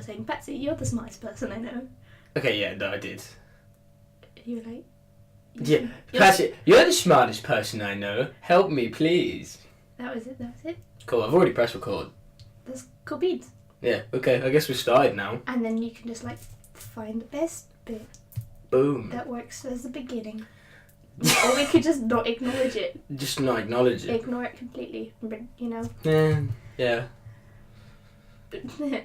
saying, Patsy, you're the smartest person I know. Okay, yeah, no, I did. You were like... Yeah, Patsy, you're the smartest person I know. Help me, please. That was it. Cool, I've already pressed record. That's cool beans. Yeah, okay, I guess we started now. And then you can just, like, find the best bit. Boom. That works as the beginning. Or we could just not acknowledge it. Just not acknowledge it. Ignore it completely. But, you know. Yeah. You're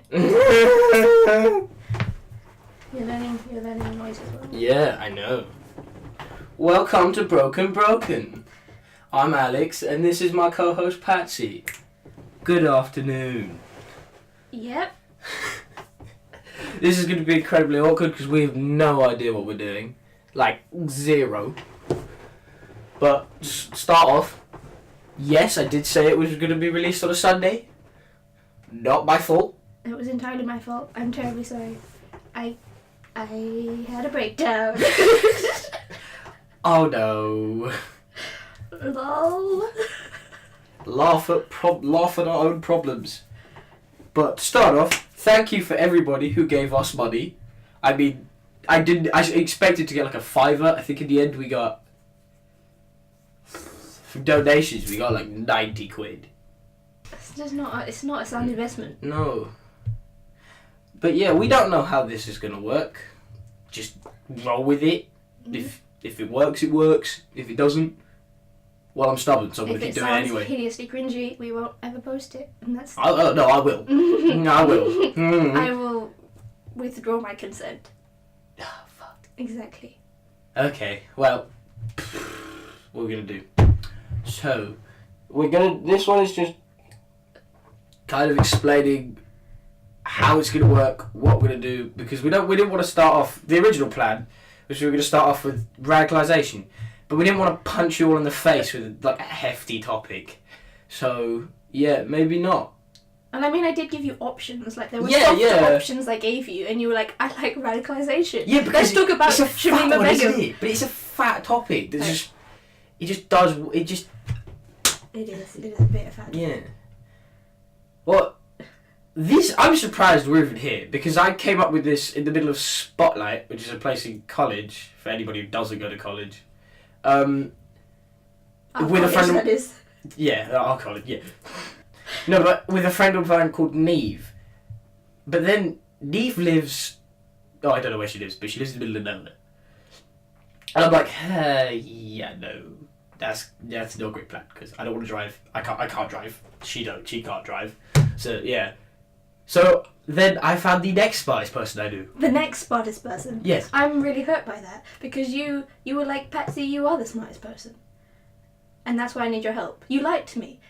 learning noise as well. Yeah, I know. Welcome to Broken. I'm Alex, and this is my co-host Patsy. Good afternoon. Yep. This is going to be incredibly awkward because we have no idea what we're doing. Like, zero. But, just start off. Yes, I did say it was going to be released on a Sunday. Not my fault. It was entirely my fault. I'm terribly sorry. I had a breakdown. Oh no. Lol. Laugh at our own problems. But to start off, thank you for everybody who gave us money. I mean, I expected to get like a $5. I think in the end we got, from donations, we got like 90 quid. It's not a sound investment. No. But yeah, we don't know how this is going to work. Just roll with it. Mm-hmm. If it works, it works. If it doesn't, well, I'm stubborn, so I'm going to keep doing it anyway. If it sounds hideously cringy, we won't ever post it. And that's... No, I will. I will. I will withdraw my consent. Oh, fuck. Exactly. Okay, well, what we're going to do. So, this one is just kind of explaining how it's going to work, what we're going to do, because we didn't want to start off, the original plan was we were going to start off with radicalisation, but we didn't want to punch you all in the face with like a hefty topic, so yeah, maybe not. And I mean, I did give you options, like there were options I gave you, and you were like, I like radicalisation. Yeah, because let's talk about Shamima Begum. But it's a fat topic that Right. It is a bit of fat. Yeah. Well, I'm surprised we're even here, because I came up with this in the middle of Spotlight, which is a place in college, for anybody who doesn't go to college. With a friend that is. Yeah, our college, yeah. No, but with a friend of mine called Neve. But then, Neve lives... Oh, I don't know where she lives, but she lives in the middle of nowhere. And I'm like, yeah, no. That's not a great plan, because I don't want to drive. I can't drive. She can't drive. So, yeah. So, then I found the next smartest person I knew. The next smartest person? Yes. I'm really hurt by that, because you were like, Patsy, you are the smartest person. And that's why I need your help. You lied to me.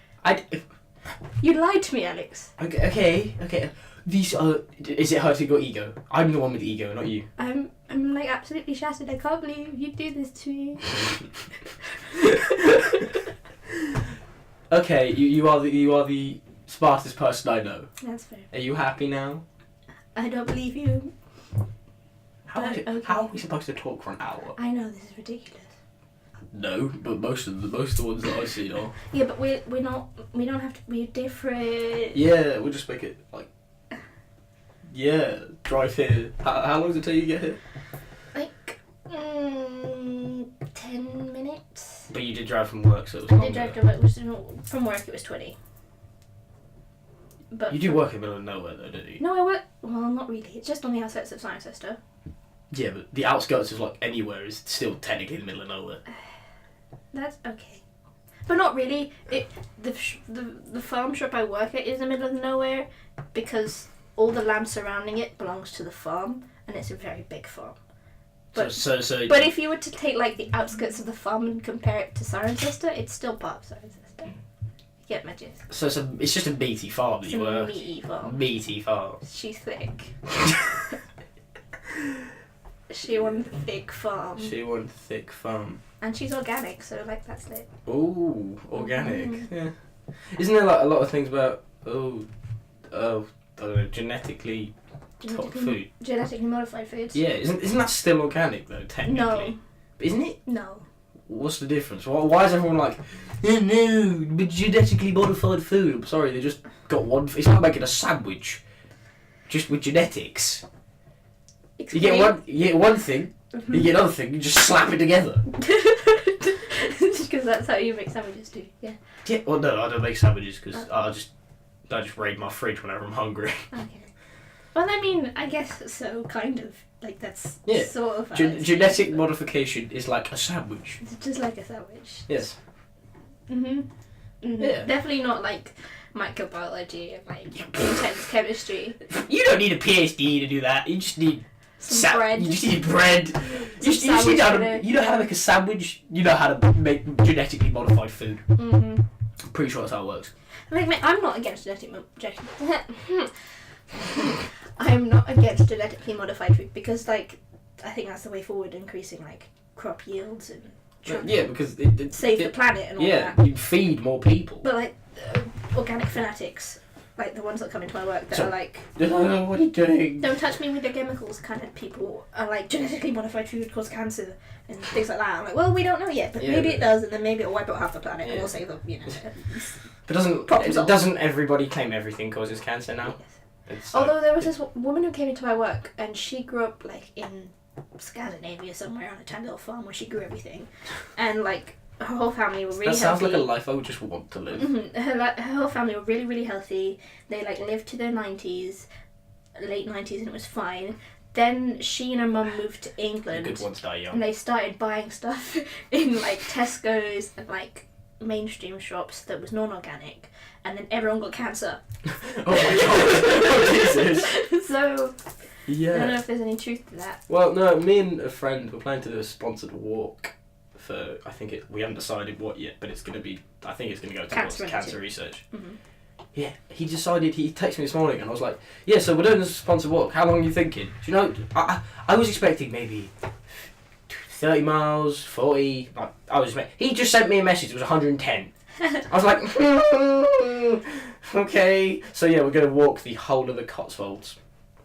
You lied to me, Alex. Okay. These are... Is it hurting your ego? I'm the one with the ego, not you. I'm like absolutely shattered. I can't believe you do this to me. Okay, you are the smartest person I know. That's fair. Are you happy now? I don't believe you. How are we supposed to talk for an hour? I know, this is ridiculous. No, but most of the ones that I've seen are. Yeah, but we don't have to be different. Yeah, we'll just make it like. Yeah, drive here. How long does it take you to get here? Like 10 minutes. But you did drive from work, so it was I longer. did drive to work. From work it was 20. But You do work in the middle of nowhere though, don't you? No, I work. Well, not really. It's just on the outskirts of Cirencester. Yeah, but the outskirts of like anywhere is still technically in the middle of nowhere. That's okay, but not really. The farm shop I work at is in the middle of nowhere because all the land surrounding it belongs to the farm, and it's a very big farm. But so but if you were to take like the outskirts of the farm and compare it to Cirencester, it's still part of Cirencester. You get my gist? So it's just a meaty farm that It's you a work. meaty farm. Meaty farm. She's thick. She won thick farm. She won thick farm. And she's organic, so like that's lit. Ooh, organic. Mm-hmm. Yeah. Isn't there like a lot of things about I don't know, genetically food? Genetically modified foods. Yeah, isn't that still organic though, technically? No. Isn't it? No. What's the difference? Why is everyone like, no, but genetically modified food? I'm sorry, they just got one. It's like making a sandwich. just with genetics. Explain. You get one thing, you get another thing, you just slap it together. Because that's how you make sandwiches too. Yeah. Yeah. Well, no, I don't make sandwiches because I just raid my fridge whenever I'm hungry. Okay. Well, I mean, I guess so. Kind of like that's sort of. Genetic modification is like a sandwich. It's just like a sandwich. Yes. Yeah. Definitely not like microbiology and like intense chemistry. You don't need a PhD to do that. You just need bread. You just need bread. You know how to make a sandwich. You know how to make genetically modified food. I'm pretty sure that's how it works. I'm not against I'm not against genetically modified food because, like, I think that's the way forward, increasing like crop yields and because it save the planet and all that. Yeah, you feed more people. But like organic fanatics, like the ones that come into my work that are like, what are you doing? Don't touch me with the chemicals kind of people are like, genetically modified food cause cancer and things like that. I'm like, well, we don't know yet, but maybe it does, and then maybe it'll wipe out half the planet and we'll save them, But doesn't everybody claim everything causes cancer now? Yes. Although there was this woman who came into my work and she grew up like in Scandinavia somewhere on a tiny little farm where she grew everything, and like her whole family were really healthy. That sounds like a life I would just want to live. Her whole family were really, really healthy. They like lived to their 90s, late 90s, and it was fine. Then she and her mum moved to England. The good ones die young. And they started buying stuff in like Tesco's and like mainstream shops that was non-organic, and then everyone got cancer. Oh my god! Oh Jesus! So yeah, I don't know if there's any truth to that. Well, no, me and a friend were planning to do a sponsored walk for, we haven't decided what yet, but I think it's going to go towards cancer research. Yeah, he texted me this morning and I was like, yeah, so we're doing this sponsored walk, how long are you thinking? Do you know, I was expecting maybe 30 miles, 40, he just sent me a message, it was 110. I was like, okay, so yeah, we're going to walk the whole of the Cotswolds.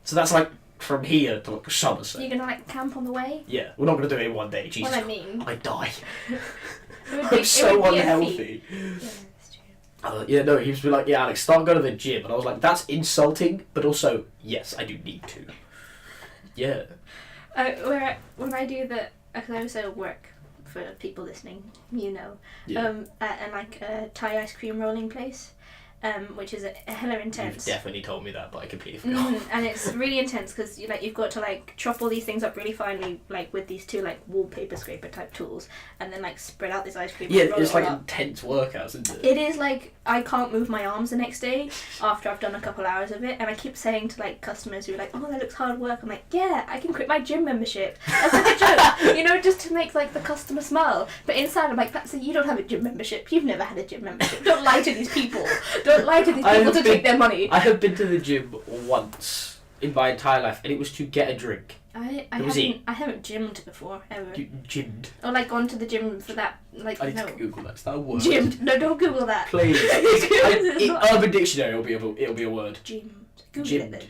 So that's like from here to like Somerset. You're going to like camp on the way? Yeah, we're not going to do it in one day, Jesus. What I mean? I die. I'm so unhealthy. Yeah, no, he was like, yeah, Alex, start going to the gym. And I was like, that's insulting, but also, yes, I do need to. Yeah. When I do because I also work for people listening, at like a Thai ice cream rolling place, which is a hella intense. You've definitely told me that, but I completely forgot. And it's really intense because you've got to like chop all these things up really finely, like with these two like wallpaper scraper type tools, and then like spread out this ice cream. Yeah, it's like intense workouts, isn't it? It is like I can't move my arms the next day after I've done a couple hours of it, and I keep saying to like customers who are like, "Oh, that looks hard work." I'm like, "Yeah, I can quit my gym membership." That's like a joke, just to make like the customer smile. But inside, I'm like, "Patsy, you don't have a gym membership. You've never had a gym membership. Don't lie to these people. Don't lie to these people to take their money." I have been to the gym once in my entire life, and it was to get a drink. I haven't gymmed before ever. You gymmed? Or like gone to the gym for that. Like I need to Google that. Is that a word? Gymmed? No, don't Google that. Please. In Urban Dictionary, it'll be a word. Gymmed. Google it then.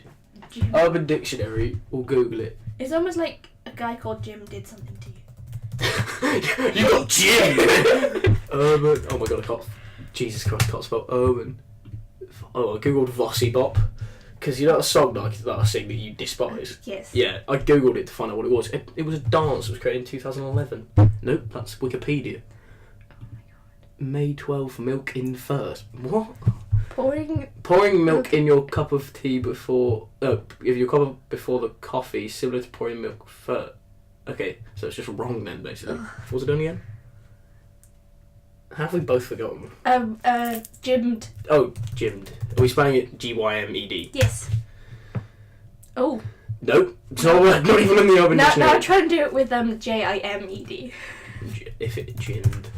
Gymmed. Urban Dictionary, or Google it. It's almost like a guy called Jim did something to you. You got Jim. Urban. Oh my god, I can't. Jesus Christ, I can't spell urban. Oh, I googled Vossi Bop. Because you know that song that I sing that you despise? Yes. Yeah, I googled it to find out what it was. It was a dance that was created in 2011. Nope, that's Wikipedia. Oh my god. May 12th, milk in first. What? Pouring milk in your cup of tea before... if your cup before the coffee, similar to pouring milk first. Okay, so it's just wrong then, basically. What was it done again? Have we both forgotten? Gymmed. Oh, gymmed. Are we spelling it Gymed? Yes. Oh. Nope. It's not even in the Urban Dictionary. Now I'm trying to do it with Jimed. If it gymmed.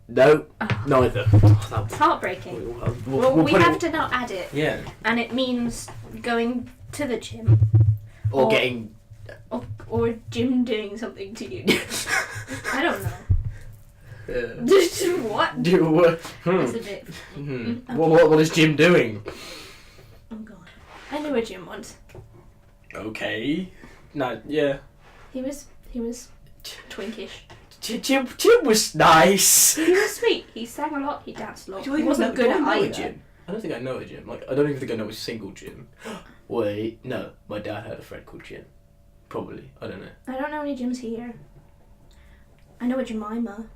No, neither. Oh, it's heartbreaking. We'll we have to now add it. Yeah. And it means going to the gym. Or getting... Or Jim doing something to you. I don't know. What? That's a bit... Okay. What is Jim doing? Oh god. I knew a Jim once. Okay. No, yeah. He was twinkish. Jim was nice. He was sweet. He sang a lot. He danced a lot. He wasn't good at either. Jim? I don't think I know a gym. Like, I don't even think I know a single gym. Wait, no. My dad had a friend called Jim. Probably. I don't know. I don't know any gyms here. I know a Jemima,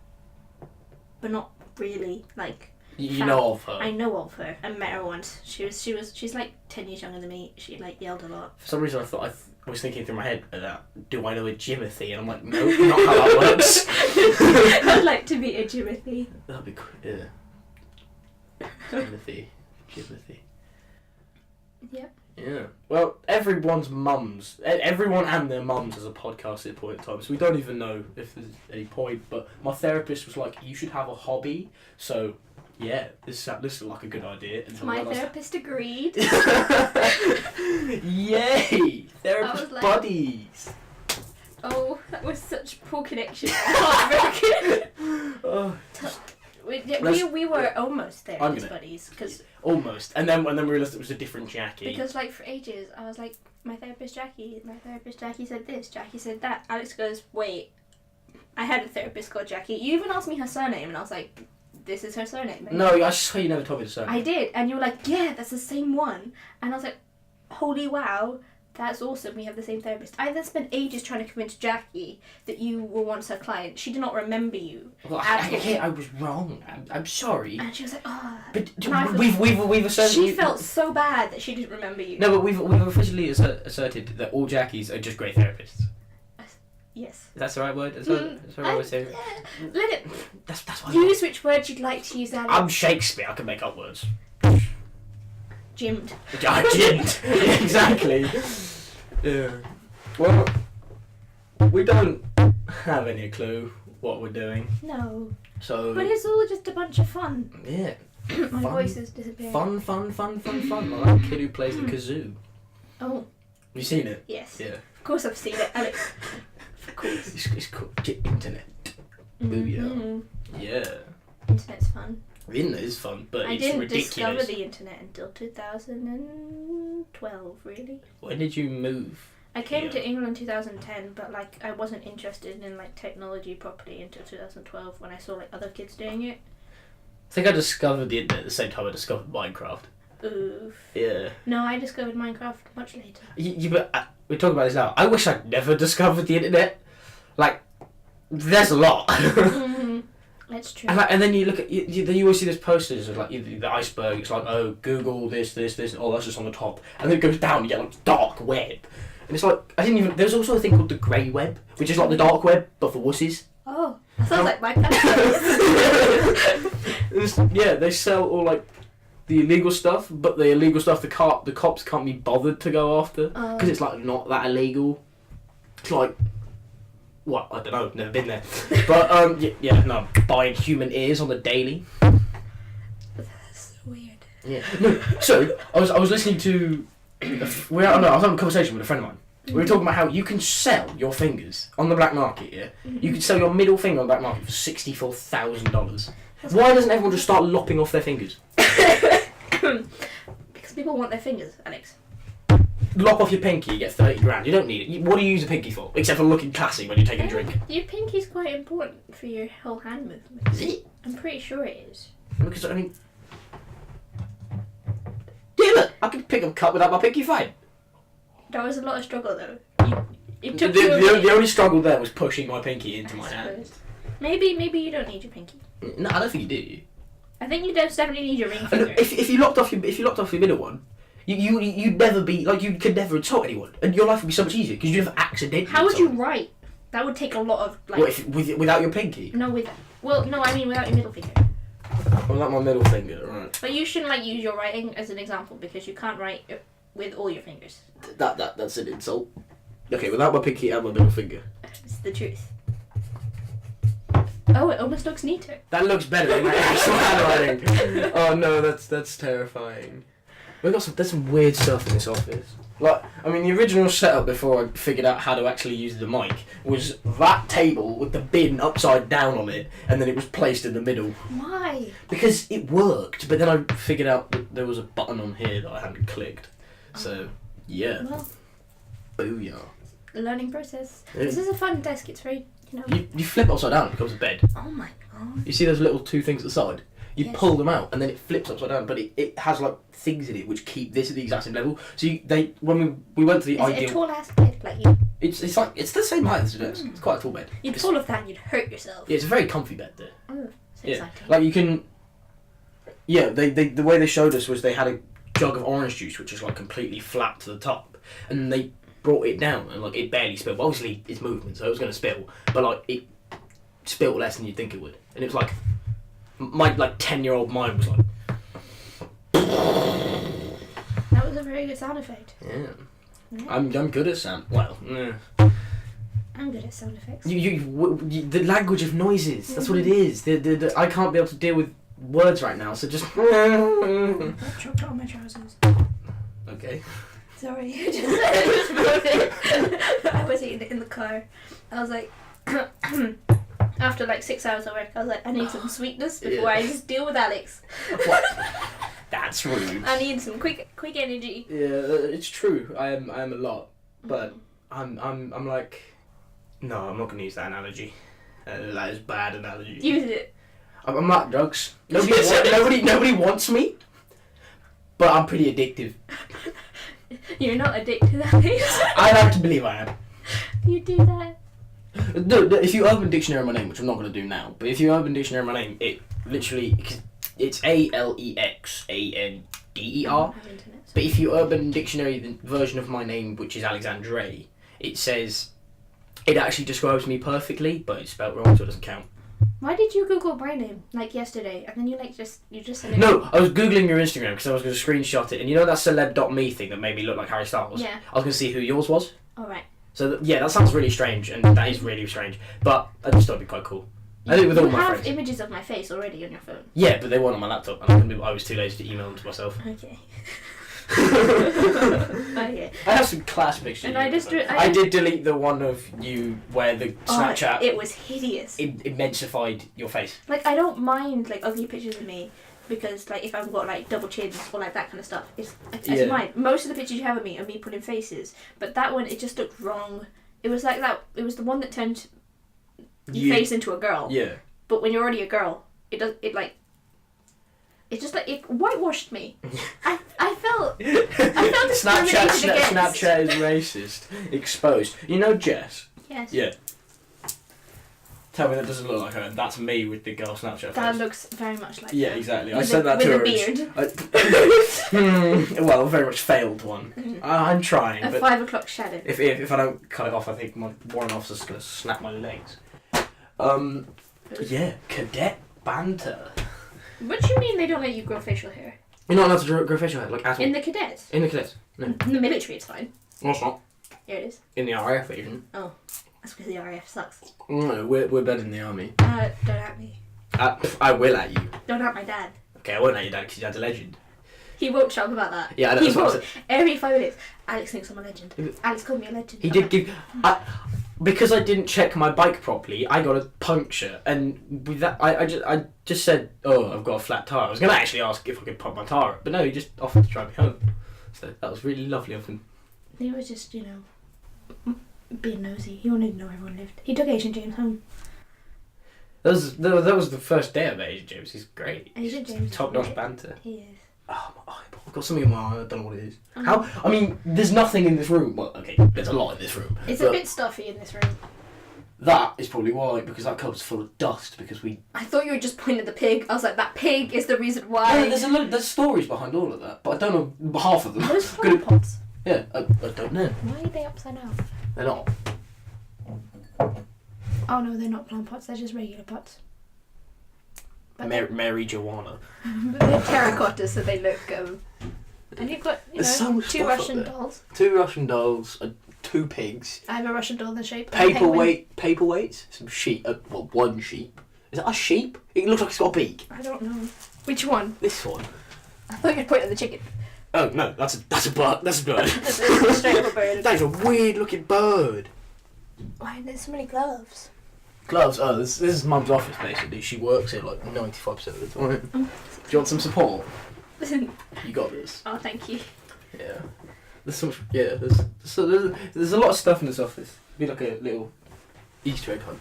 but not really. Like, You know of her. I know of her. I met her once. She's like 10 years younger than me. She like yelled a lot. For some reason, I thought I was thinking through my head that do I know a Jimothy? And I'm like, no, not how that works. I'd like to be a Jimothy. That'd be cool. Yeah. Jimothy. Yeah. Yeah. Well, everyone and their mums has a podcast at a point in time, so we don't even know if there's any point. But my therapist was like, you should have a hobby. So, yeah, this is like a good idea. My therapist agreed. Yay! Therapist like, buddies. Oh, that was such poor connection. Heartbroken. Oh. We were almost therapist buddies because almost, and then we realised it was a different Jackie. Because like for ages I was like, my therapist Jackie said this, Jackie said that. Alex goes, wait, I had a therapist called Jackie. You even asked me her surname, and I was like, this is her surname. Maybe. No, I swear you never told me the surname. I did, and you were like, yeah, that's the same one, and I was like, holy wow. That's awesome, we have the same therapist. I then spent ages trying to convince Jackie that you were once her client. She did not remember you. Well, I was wrong. I'm sorry. And she was like, oh. But we've asserted... She felt so bad that she didn't remember you. No, but we've officially asserted that all Jackies are just great therapists. Yes. That's the right word? That's the right word to say it? Let it... That's what use which word you'd like to use, Alex. I'm Shakespeare, I can make up words. Gymmed. Gymmed. Yeah, exactly. Yeah. Well, we don't have any clue what we're doing. No. So. But it's all just a bunch of fun. Yeah. My voice is disappearing. Fun. Like that kid who plays the kazoo. Oh. You seen it? Yes. Yeah. Of course I've seen it, Alex. Of course. It's called internet. Booyah. Yeah. Internet's fun. The internet is fun, but I it's didn't ridiculous. discover the internet until 2012, really. When did you move? I came to England in 2010, but like I wasn't interested in like technology properly until 2012 when I saw like other kids doing it. I think I discovered the internet at the same time I discovered Minecraft. Oof. Yeah. No, I discovered Minecraft much later. We're talking about this now. I wish I'd never discovered the internet. Like, there's a lot. That's true. And then you look at then you always see those posters of like the iceberg. It's like, oh, Google this, and oh, that's just on the top, and then it goes down. You get like dark web, and it's like There's also a thing called the grey web, which is like the dark web but for wussies. Oh, that sounds like my pet. Yeah, they sell all like the illegal stuff, but the illegal stuff the cops can't be bothered to go after because it's like not that illegal. It's like. What? I don't know, never been there. But, no, buying human ears on the daily. That's so weird. Yeah. No, so, I was listening to... I was having a conversation with a friend of mine. We were talking about how you can sell your fingers on the black market, yeah? You can sell your middle finger on the black market for $64,000. Why doesn't everyone just start lopping off their fingers? Because people want their fingers, Alex. Lop off your pinky, you get 30 grand. You don't need it. What do you use a pinky for? Except for looking classy when you're taking a drink. Your pinky's quite important for your whole hand movement. Is it? I'm pretty sure it is. Because, I mean... Yeah, look, I could pick up a cup without my pinky fine. That was a lot of struggle, though. It took the only struggle there was pushing my pinky into my hand. Maybe you don't need your pinky. No, I don't think you do. I think you definitely need your ring finger. If you lopped off your middle one, you'd never be like you could never insult anyone, and your life would be so much easier because you never accidentally. How would you write? That would take a lot of like. What, without your pinky? No, without your middle finger. Without my middle finger, right? But you shouldn't like use your writing as an example because you can't write with all your fingers. That's an insult. Okay, without my pinky and my middle finger. It's the truth. Oh, it almost looks neater. That looks better than my actual handwriting. Oh no, that's terrifying. There's some weird stuff in this office. Like, I mean, the original setup before I figured out how to actually use the mic was that table with the bin upside down on it, and then it was placed in the middle. Why? Because it worked, but then I figured out that there was a button on here that I hadn't clicked. So, yeah. Well, booyah. The learning process. Yeah. This is a fun desk. It's very, You flip it upside down, it becomes a bed. Oh my god. You see those little two things at the side? You Yes. pull them out, and then it flips upside down. But it has like things in it which keep this at the exact same level. So when we went to the Is ideal. it a tall ass bed like you? It's like it's the same height as it is. It's quite a tall bed. You'd fall off that and you'd hurt yourself. Yeah, it's a very comfy bed there. Oh, so Yeah, exciting. like you can. Yeah, they the way they showed us was they had a jug of orange juice which is like completely flat to the top, and they brought it down and like it barely spilled. Well, obviously it's movement, so it was going to spill, but like it spilled less than you'd think it would, and it was like my like 10-year-old mind was like. That was a very good sound effect. Yeah. Yeah. I'm good at sound. Well, I'm good at sound effects. you the language of noises. That's what it is. The I can't be able to deal with words right now, so just. I choked on my trousers. Okay. Sorry, I just wrote it. I was eating it in the car. I was like, after like 6 hours of work, I was like, I need some sweetness before I just deal with Alex. What? That's rude. I need some quick energy. Yeah, it's true. I am a lot, but I'm like, no, I'm not gonna use that analogy. That is a bad analogy. Use it. I'm like drugs. Nobody wants me, but I'm pretty addictive. You're not addicted, Alex. I like to believe I am. You do that. No, if you Urban Dictionary my name, which I'm not going to do now, but if you Urban Dictionary my name, it literally, it's ALEXANDER. I have internet, so- But if you Urban Dictionary the version of my name, which is Alexandre, it says, it actually describes me perfectly, but it's spelled wrong, so it doesn't count. Why did you Google my name like yesterday, and then you just said it? No, I was Googling your Instagram because I was going to screenshot it, and you know that celeb.me thing that made me look like Harry Styles? Yeah. I was going to see who yours was. All right. So, yeah, that sounds really strange, and that is really strange, but I just thought it'd be quite cool. I do it with all You my have friends. images of my face already on your phone. Yeah, but they weren't on my laptop, and I was too lazy to email them to myself. Okay. Okay. I have some class pictures. And of I you, just but I I did delete the one of you where the Snapchat it was hideous. immensified your face. Like, I don't mind like ugly pictures of me because like if I've got like double chins or like that kind of stuff, it's Yeah. mine. Most of the pictures you have of me are me putting faces, but that one it just looked wrong. It was like that. It was the one that turned your face into a girl. Yeah. But when you're already a girl, it does it like. It's just like it whitewashed me. I felt discriminated against. Snapchat is racist. Exposed. You know Jess? Yes. Yeah. Tell me that doesn't look like her. That's me with the girl Snapchat That face. looks very much like Yeah, her. exactly. I With said a- that to her. with a beard. Well, a very much failed one. I'm trying, A but 5 o'clock shadow. if I don't cut it off, I think my warrant officer's gonna snap my legs. Yeah, cadet banter. What do you mean they don't let you grow facial hair? You're not allowed to grow facial hair, like at all. In the cadets? In the cadets. No. In the military it's fine. No, it's not. Here it is. In the RAF even. That's because the RAF sucks. No, we're better in the army. Don't at me. I will at you. Don't at my dad. Okay, I won't at your dad because your dad's a legend. He won't shut up about that. Yeah, I know, He that's what I won't. Every 5 minutes, Alex thinks I'm a legend. Alex called me a legend. He did give... because I didn't check my bike properly, I got a puncture, and with that, I just said, oh, I've got a flat tyre. I was going to actually ask if I could pump my tyre up, but no, he just offered to drive me home. So that was really lovely of him. He was just, being nosy. He wanted to know where everyone lived. He took Asian James home. That was the first day of Asian James. He's great. Asian James. Top-notch banter. He is. Oh, my eyeball. I've got something in my eye. I don't know what it is. Oh. How? I mean, there's nothing in this room. Well, okay, there's a lot in this room. It's a but bit stuffy in this room. that is probably why, because that cupboard's full of dust, because we... I thought you were just pointing at the pig. I was like, that pig is the reason why. No, there's stories behind all of that, but I don't know half of them. Those plant pots. Yeah, I don't know. Why are they upside down? They're not. Oh no, they're not plant pots. They're just regular pots. But Mary Joanna. but they're terracotta, so they look. And you've got There's so much 2 stuff up Russian there. dolls. 2 Russian dolls, 2 pigs, I have a Russian doll in the shape of a penguin. paperweights, some sheep, 1 sheep. Is that a sheep? It looks like it's got a beak. I don't know. Which one? This one. I thought you were pointing at the chicken. Oh no, that's a bird. That's a bird. That's a straight up a bird. That is a weird looking bird. Why are there so many gloves? Gloves. Oh, this is Mum's office basically. She works here like 95% of the time. Do you want some support? You got this. Oh, thank you. Yeah. There's so much. Yeah. There's a lot of stuff in this office. It'd be like a little Easter egg hunt.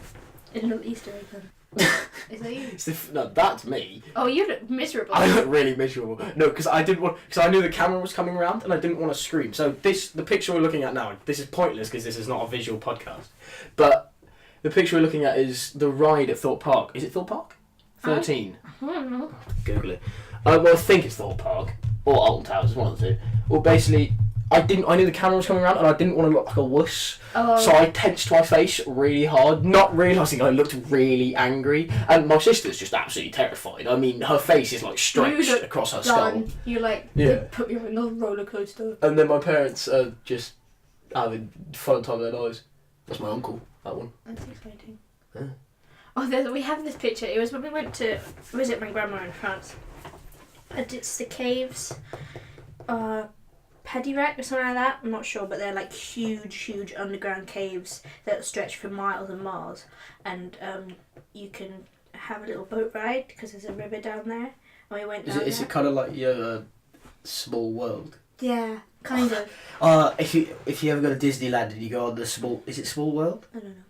A little Easter egg hunt. Is that you? No, that's me. Oh, you look miserable. I look really miserable. No, because I knew the camera was coming around and I didn't want to scream. So the picture we're looking at now, this is pointless because this is not a visual podcast. But the picture we're looking at is the ride at Thorpe Park. Is it Thorpe Park? 13. I don't know. Google it. Well, I think it's Thorpe Park or Alton Towers, one of the two. Well, basically, I knew the camera was coming around and I didn't want to look like a wuss. Oh. So I tensed my face really hard, not realising I looked really angry. And my sister's just absolutely terrified. I mean, her face is like stretched across her skull. You like, Yeah. they put you in the roller coaster. And then my parents are just having fun time of their lives. That's my uncle, that one. That's exciting. Yeah. Oh, we have this picture. It was when we went to visit my grandma in France. And it's the caves, Pedirac or something like that. I'm not sure, but they're like huge underground caves that stretch for miles and miles. And you can have a little boat ride because there's a river down there. And we went down Is it kind of like your Small World? Yeah, kind of. If you ever go to Disneyland and you go on the Small... Is it Small World? I don't know.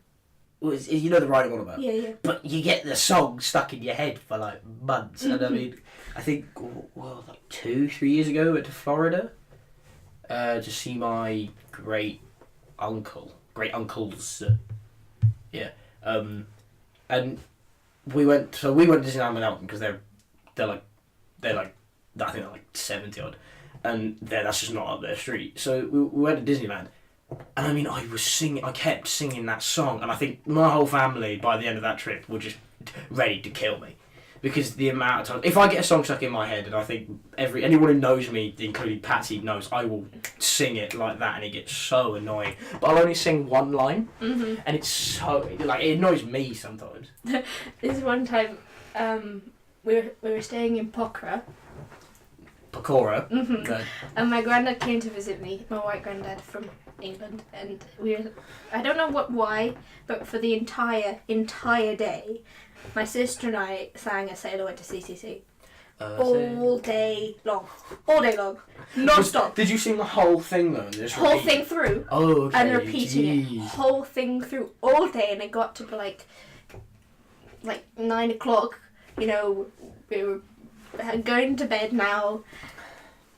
Well, you know the ride I'm on about? Yeah. But you get the song stuck in your head for like months. And I mean, I think, well, like 2-3 years ago I went to Florida to see my great uncles. Yeah. And we went to Disneyland with Elton because they're like I think they're like 70 odd, and that's just not up their street. So we went to Disneyland. And I mean, I kept singing that song, and I think my whole family, by the end of that trip, were just ready to kill me. Because the amount of time, if I get a song stuck in my head, and I think anyone who knows me, including Patsy, knows, I will sing it like that, and it gets so annoying. But I'll only sing one line, and it's so, like, it annoys me sometimes. This one time, we were staying in Pokhara. Pakora. Mm-hmm. And my granddad came to visit me, my white granddad from England, and I don't know why, but for the entire day, my sister and I sang a Sailor Went to CCC. All day long, non-stop. Did you sing the whole thing though? Whole thing through. Oh, okay. And repeating it, whole thing through all day, and it got to be like 9 o'clock. You know, we were going to bed now,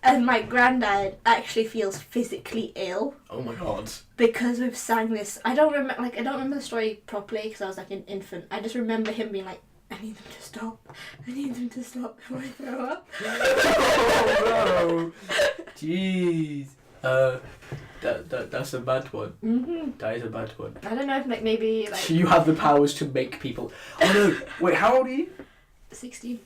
and my granddad actually feels physically ill. Oh my god! Because we've sang this. I don't remember the story properly because I was like an infant. I just remember him being like, "I need them to stop. I need them to stop before I throw up." Oh no! Jeez. That's a bad one. Mm-hmm. That is a bad one. I don't know if maybe You have the powers to make people. Oh no! Wait, how old are you? 16.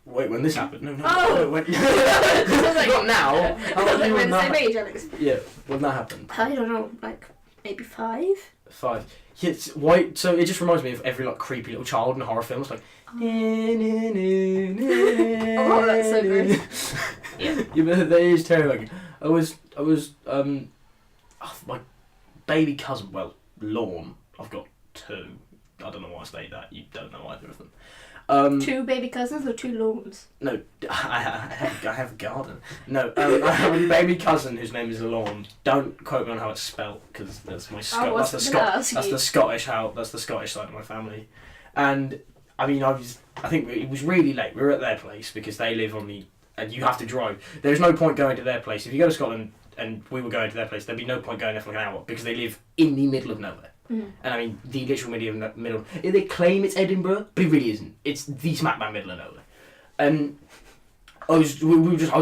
Wait, when this happened? No. Oh! When... Like, not now. How old are you we're when the same that? age, Alex. Yeah, when that happened. I don't know, like maybe 5. 5. Yeah, why? So it just reminds me of every like creepy little child in horror films, like. Oh, that's so good. Yeah, but that is terrifying. I was my baby cousin. Well, Lorne. I've got 2. I don't know why I state that. You don't know either of them. 2 baby cousins or 2 lawns? No, I have a garden. No, I have a baby cousin whose name is Lorne. Don't quote me on how it's spelt because that's my that's the Scottish side of my family. And I mean, I think it was really late. We were at their place because they live on and you have to drive. There's no point going to their place if you go to Scotland. And we were going to their place. There'd be no point going there for like an hour because they live in the middle of nowhere. Mm. And I mean, the literal middle. They claim it's Edinburgh, but it really isn't. It's the smack bang middle of nowhere. And I was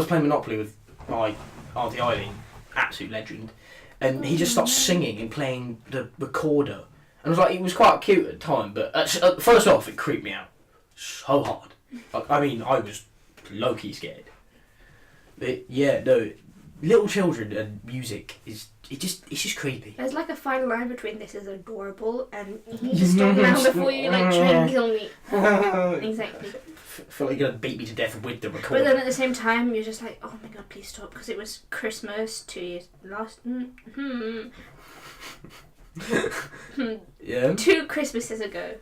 playing Monopoly with my auntie Eileen, absolute legend, and he just starts singing and playing the recorder. And I was like, it was quite cute at the time, but first off, it creeped me out so hard. Like, I mean, I was low key scared. But yeah, no. Little children and music it's just creepy. There's like a fine line between this is adorable and you need to stop now before you like try and kill me. Exactly. Feel like you're gonna beat me to death with the recorder. But then at the same time you're just like, oh my god, please stop, because it was Christmas 2 years last. Yeah. 2 Christmases ago.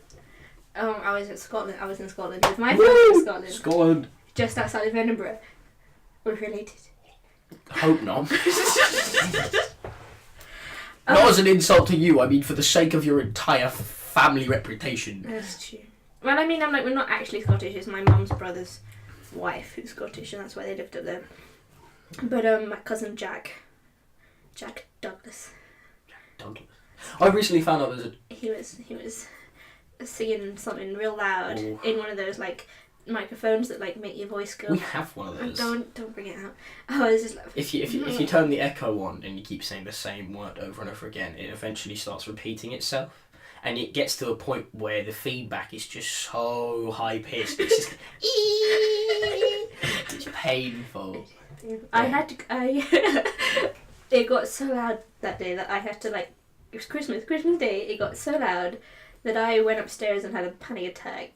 I was in Scotland. With my family in Scotland. Just outside of Edinburgh. We're related. Hope not. Not as an insult to you, I mean for the sake of your entire family reputation. That's true. Well, I mean, we're not actually Scottish. It's my mum's brother's wife who's Scottish, and that's why they lived up there. But my cousin Jack Douglas. Douglas. I recently found out there's a. He was singing something real loud Ooh. in one of those like microphones that like make your voice go. We have one of those. Don't bring it out. Oh, this is. If you turn the echo on and you keep saying the same word over and over again, it eventually starts repeating itself. And it gets to a point where the feedback is just so high pitched. It's just it's painful. It got so loud that day that I had to like. It was Christmas Day. It got so loud that I went upstairs and had a panic attack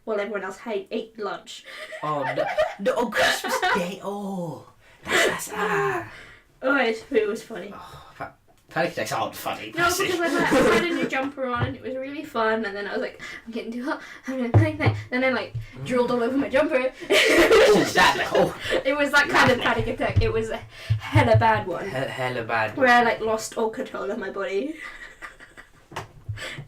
while everyone else ate lunch. Oh no! On Christmas Day. Oh, that's Oh, it was funny. Oh, panic attacks aren't funny. No, because I had a new jumper on and it was really fun, and then I was like, I'm getting too hot, I'm gonna panic attack, and then like drooled all over my jumper. It was that kind of panic attack. It was a hella bad one. Hella bad. Where I like lost all control of my body.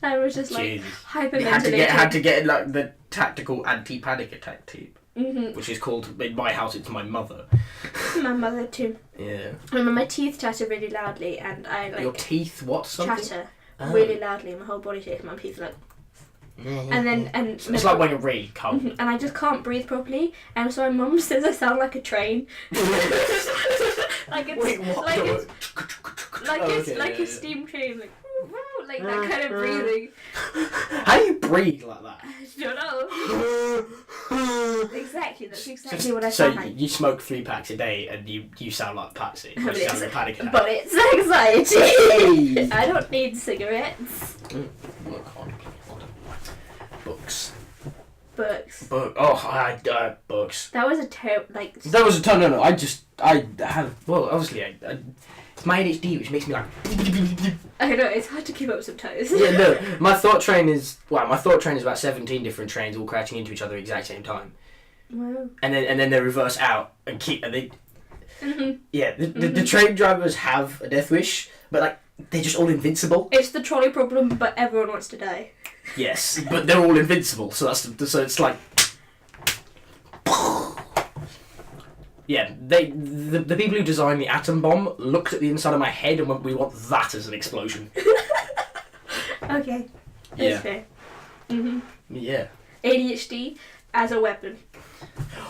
I was just like hyperventilating. You had to get like the tactical anti-panic attack team, which is called in my house. It's my mother. My mother too. Yeah. I remember my teeth chatter really loudly, and I like your teeth what something chatter really loudly. My whole body shakes. My teeth like. And it's like when you're really cold. And I just can't breathe properly, and so my mum says I sound like a train. like it's Wait, what? like a steam train, like that kind of breathing. How do you breathe like that? I don't know. Exactly, that's exactly what I so sound like. You smoke 3 packs a day, and you sound like Patsy. You sound like a panic attack. But it's anxiety. I don't need cigarettes. Books. Books. That was a terrible, like... That was a ton, no, I have, well, obviously, it's my ADHD, which makes me like... I know, it's hard to keep up sometimes. Yeah, no, my thought train is about 17 different trains all crashing into each other at the exact same time. Wow. And then they reverse out and yeah, the train drivers have a death wish, but like, they're just all invincible. It's the trolley problem, but everyone wants to die. Yes, but they're all invincible, so it's like... Yeah, the people who designed the atom bomb looked at the inside of my head and went, we want that as an explosion. Okay, that's Yeah. fair. Yeah. ADHD as a weapon.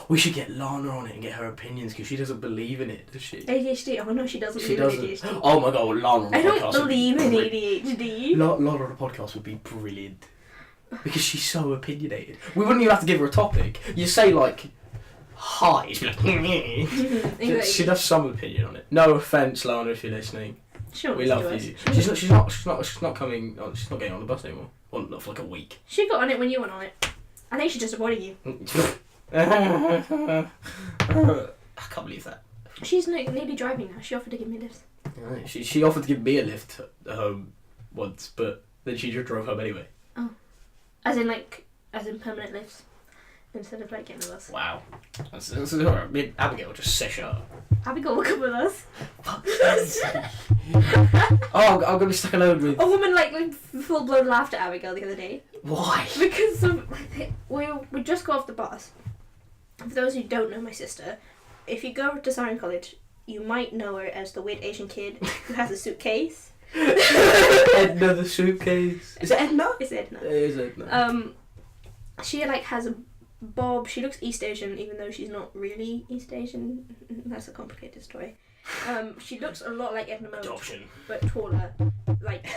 We should get Lana on it and get her opinions, because she doesn't believe in it, does she? ADHD? Oh no, she doesn't She believe in doesn't. ADHD. Oh my god, Lana on the I podcast. don't believe in ADHD. Lana on the podcast would be brilliant. Because she's so opinionated. We wouldn't even have to give her a topic. You say like, hi, she'd be like, Exactly. she'd have some opinion on it. No offence, Lana, if you're listening. Sure, We love you. She's not coming. Oh, she's not getting on the bus anymore. Well, not for like a week. She got on it when you went on it. I think she just avoided you. I can't believe that. She's nearly driving now. She offered to give me lifts. She offered to give me a lift home once, but then she just drove home anyway. Oh. As in permanent lifts. Instead of like getting a bus. Wow. That's alright. Me and Abigail just sesh up. Abigail will come with us. Oh, I'm gonna be stuck alone with... A woman like full blown laughed at Abigail the other day. Why? Because we just got off the bus. For those who don't know my sister, if you go to Siren College, you might know her as the weird Asian kid who has a suitcase. Edna the suitcase. Is it Edna? It's Edna. It is Edna. She like has a bob. She looks East Asian, even though she's not really East Asian. That's a complicated story. She looks a lot like Edna Mode, Adoption. but taller. Like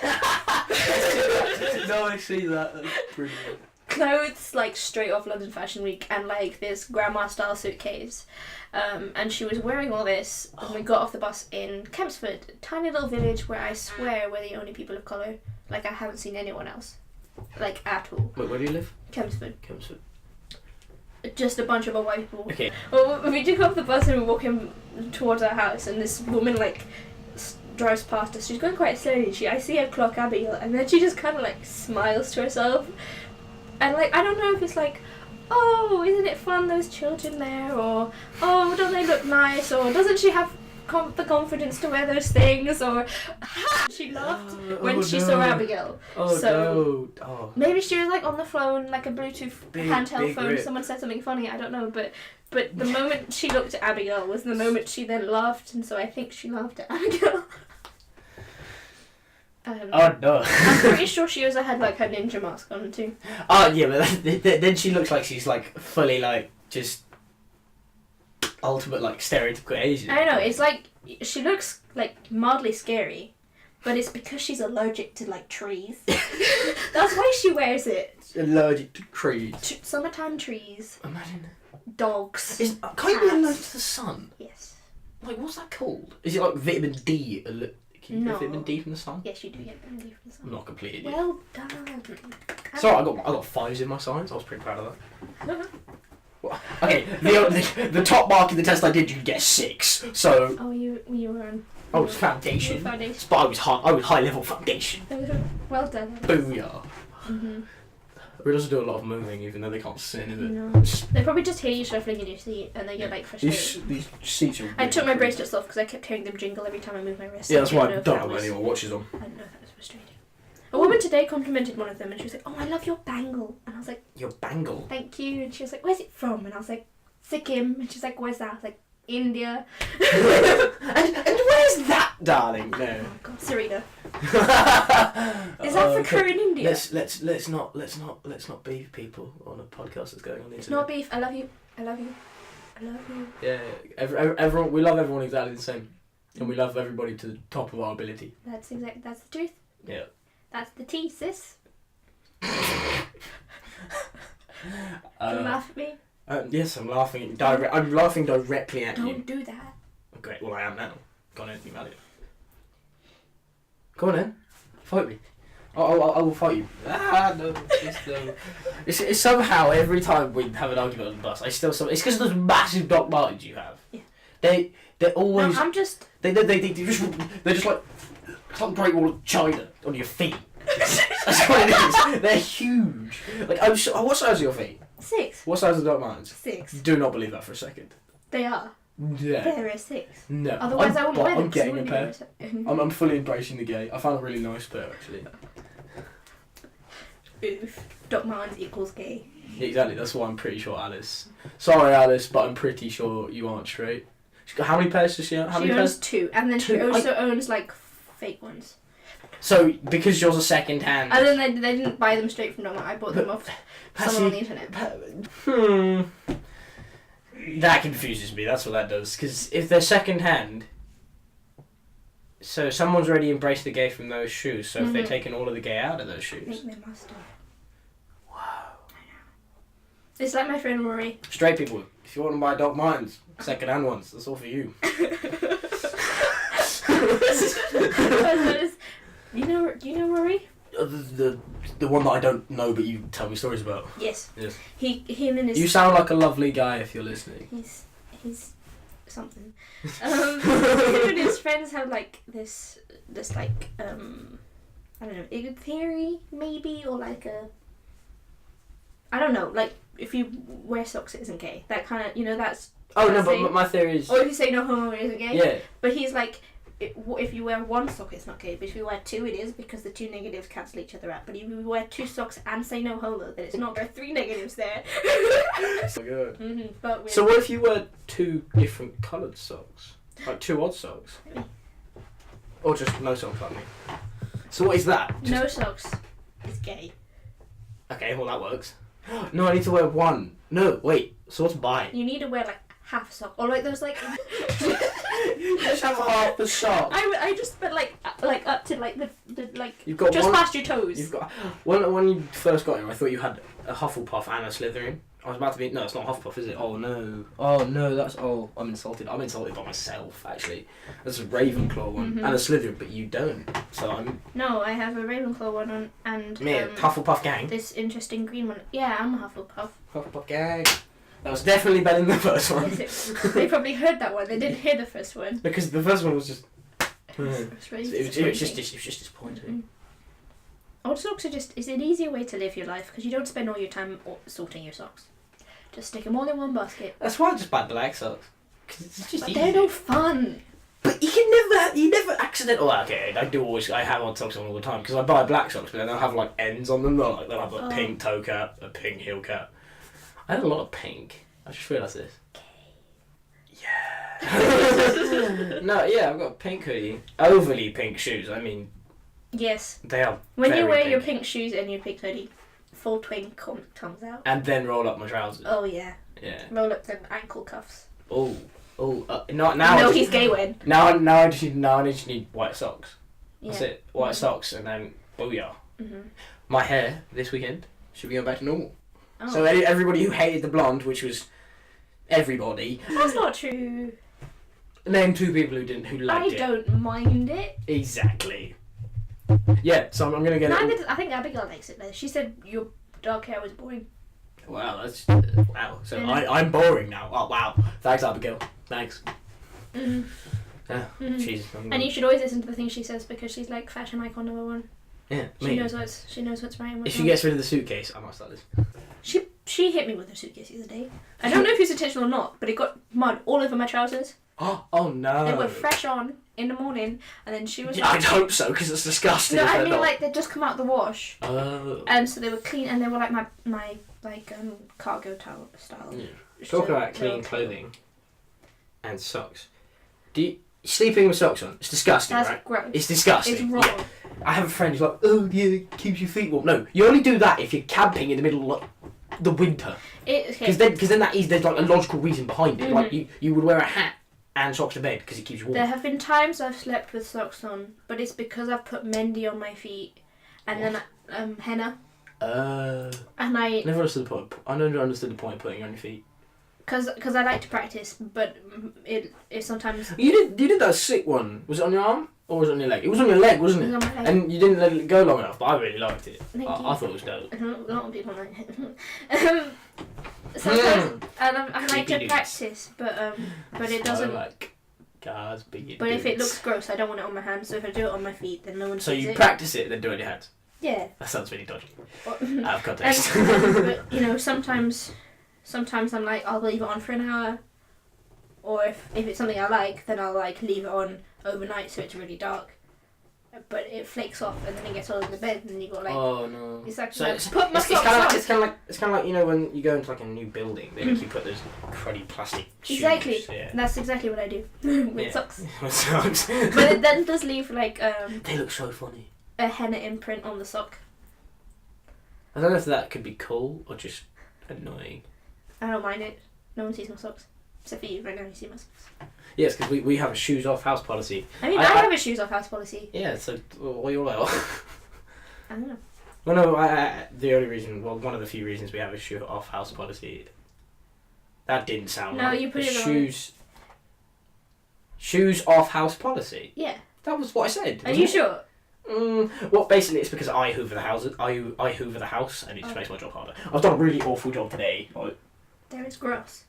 No, I see that. That's brilliant. clothes like straight off London Fashion Week, and like this grandma style suitcase. And she was wearing all this when we got off the bus in Kempsford, a tiny little village where I swear we're the only people of colour. Like, I haven't seen anyone else. Like, at all. Wait, where do you live? Kempsford. Kempsford. Just a bunch of old white people. Okay. Well, we took off the bus and we're walking towards our house, and this woman, like, drives past us. She's going quite slowly. I see her clock Abigail, and then she just kind of, like, smiles to herself. And, like, I don't know if it's like, oh, isn't it fun, those children there? Or, oh, don't they look nice? Or doesn't she have the confidence to wear those things, or she laughed when she saw Abigail. Oh So- no! Oh. Maybe she was like on the phone, like a Bluetooth handheld big phone. rip. Someone said something funny. I don't know, but the moment she looked at Abigail was the moment she then laughed, and so I think she laughed at Abigail. Oh no! I'm pretty sure she also had like her ninja mask on too. Oh yeah, but then she looks like she's like fully like just ultimate like stereotypical Asian. I know, it's like she looks like mildly scary, but it's because she's allergic to like trees. That's why she wears it. Allergic to trees. Summertime trees, Imagine. dogs. Can't you be allergic to the sun? Yes. Like, what's that called? Is it like vitamin D? Can you No. get vitamin D from the sun? Yes, you do get vitamin D from the I'm sun. not completely idiot. Well done. Sorry, I got 5s in my science. I was pretty proud of that. Well, okay, the top mark in the test I did, you could get a 6. So Oh, you were on. I was foundation, You were foundation. but I was high level foundation. Well done. Booyah! Mhm. We also do a lot of moving, even though they can't sit in it. No. They probably just hear you shuffling in your seat, and they get like frustrated. These seats are. I took my bracelets off because I kept hearing them jingle every time I moved my wrist. Yeah, that's why I didn't know don't if have that was- anyone watches them. I didn't know if that was frustrating. A woman today complimented one of them, and she was like, "Oh, I love your bangle," and I was like, Your bangle. "Thank you," and she was like, "Where's it from?" And I was like, "Sikkim," and she's like, "Where's that?" I was like, "India." and where's that, darling? No. Oh God, Serena. Is Is Africa in India? Let's not beef people on a podcast that's going on the It's internet. not beef. I love you. I love you. I love you. Yeah, everyone. We love everyone exactly the same, and we love everybody to the top of our ability. That's the truth. Yeah. That's the tea, sis. Don't laugh at me. Yes, I'm laughing. I'm laughing directly at you. Don't do that. Okay, well I am now. Go on, anything about it. Go on then. Fight me. I will fight you. No. It's somehow every time we have an argument on the bus, it's because of those massive Doc Martens you have. Yeah. They're always. No, I'm just. They're just like it's like Great Wall of China on your feet. That's what it is. They're huge. Like what size are your feet? 6. What size are Doc Martens? 6. Do not believe that for a second. They are. Yeah. They're a 6. No. Otherwise, I wouldn't wear them. I'm 'cause you getting a wouldn't pair. be able to- I'm fully embracing the gay. I found a really nice pair actually. Oof. Doc Martens equals gay. Yeah, exactly. That's why I'm pretty sure Alice. Sorry, Alice, but I'm pretty sure you aren't straight. How many pairs does she own? How She many owns pairs? 2, and then she 2? also owns like fake ones. So because yours are second hand. And then they didn't buy them straight from Doc Martens. I bought them off someone on the internet. That confuses me. That's what that does. Because if they're second hand, so someone's already embraced the gay from those shoes. So if they've taken all of the gay out of those I shoes, think they must have. wow. It's like my friend Rory. Straight people, if you want to buy Doc Martens, second hand ones, that's all for you. Do you know Rory? The one that I don't know, but you tell me stories about. Yes. Yes. Him and his. You sound like a lovely guy if you're listening. He's something. Him and his friends have like this like I don't know, a theory maybe, or like a. I don't know, like if you wear socks it isn't gay. That kind of, that's. Oh no, saying. but my theory is. Or if you say no homo it isn't gay. Yeah. But he's like, if you wear one sock it's not gay, but if you wear 2 it is, because the 2 negatives cancel each other out. But if you wear 2 socks and say no homo, then it's not. There are 3 negatives there. So good. But So what if you wear 2 different coloured socks? Like 2 odd socks? Or just no socks like me? So what is that? no socks is gay. Okay, well that works. No, I need to wear 1. No, wait. So what's bi? You need to wear like half a sock, or like those like. You just have half the sock. I just but like up to like the like You've got just one, past your toes. You've got when you first got here, I thought you had a Hufflepuff and a Slytherin. I was about to be no, it's not Hufflepuff, is it? Oh no, that's I'm insulted. I'm insulted by myself actually. There's a Ravenclaw one and a Slytherin, but you don't. So I'm. No, I have a Ravenclaw one on, and Hufflepuff gang. this interesting green one. Yeah, I'm a Hufflepuff. Hufflepuff gang. That was definitely better than the first one. Yes, they probably heard that one. They didn't hear the first one. Because the first one was just. It was just disappointing. Odd socks are just. It's an easier way to live your life because you don't spend all your time sorting your socks. Just stick them all in one basket. That's why I just buy black socks. Because it's just But easy. they're no fun. you never accidentally. Oh, okay, I have odd socks on all the time because I buy black socks, but then they'll have like ends on them. They'll have a pink toe cap, a pink heel cap. I had a lot of pink. I just realised this. Yeah. No, yeah, I've got a pink hoodie, overly pink shoes. I mean, yes. They are. When very you wear pink. your pink shoes and your pink hoodie, full twin comes out. And then roll up my trousers. Oh yeah. Yeah. Roll up the ankle cuffs. Oh. Not now. No, he's gay when. Now I just need white socks. Yeah. That's it. White socks and then booyah. Mm-hmm. My hair this weekend should be going back to normal. Oh. So everybody who hated the blonde, which was everybody. That's not true. Name 2 people who liked it. I don't mind it. Exactly. Yeah, so I'm gonna get it. I think Abigail likes it though. She said your dark hair was boring. Wow, that's wow. So I'm boring now. Oh wow. Thanks, Abigail. Thanks. Mm-hmm. Yeah. Mm-hmm. I'm And you should always listen to the things she says because she's like fashion icon #1. Yeah. She knows what's right and what's If she wrong. gets rid of the suitcase, I might start this. She hit me with her suitcase the other day. I don't know if it was intentional or not, but it got mud all over my trousers. Oh no. They were fresh on in the morning, and then she was. Yeah, I'd hope so because it's disgusting. No, if I they're mean not. like they just come out the wash. Oh. So they were clean, and they were like my cargo towel style. Yeah. Talking about clean clothing and socks. Sleeping with socks on? It's disgusting, That's right? gross. It's disgusting. It's wrong. Yeah. I have a friend who's like, oh yeah, it keeps your feet warm. No, you only do that if you're camping in the middle of like, the winter. Because then there's like a logical reason behind it. Mm-hmm. Like you would wear a hat and socks to bed because it keeps you warm. There have been times I've slept with socks on, but it's because I've put Mendy on my feet, and then henna. And I never understood the point. I never understood the point of putting it on your feet. Because I like to practice, but it sometimes. You did that sick one. Was it on your arm or was it on your leg? It was on your leg, wasn't it? It was on my leg. And you didn't let it go long enough, but I really liked it. Thank I you. thought it was dope. A lot of people like it. Sometimes and I like to Creepy practice, but it doesn't. Like God's big. But if it looks gross, I don't want it on my hands. So if I do it on my feet, then no one sees so it. you practice it, then do it on your hands. Yeah. That sounds really dodgy. And, Out of context. but sometimes I'm like I'll leave it on for an hour, or if it's something I like, then I'll like leave it on overnight so it's really dark. But it flakes off and then it gets all in the bed and then you got like. Oh no. It's like So put my socks on. it's kind of like you know when you go into like a new building, they make you put those cruddy plastic shoes. Exactly. Yeah. That's exactly what I do with socks. With socks. But it then does leave like They look so funny. a henna imprint on the sock. I don't know if that could be cool or just annoying. I don't mind it. No one sees my socks. Except for you, right now you see my socks. Yes, because we have a shoes off house policy. I mean, I have a shoes off house policy. Yeah, so what you're like. I don't know. Well, no, the only reason, one of the few reasons we have a shoe off house policy. That didn't sound No, right. you put it on. Shoes off house policy. Yeah. That was what I said. Are you sure? Well, basically, it's because I hoover the house. I hoover the house, and it just makes my job harder. I've done a really awful job today. There is gross.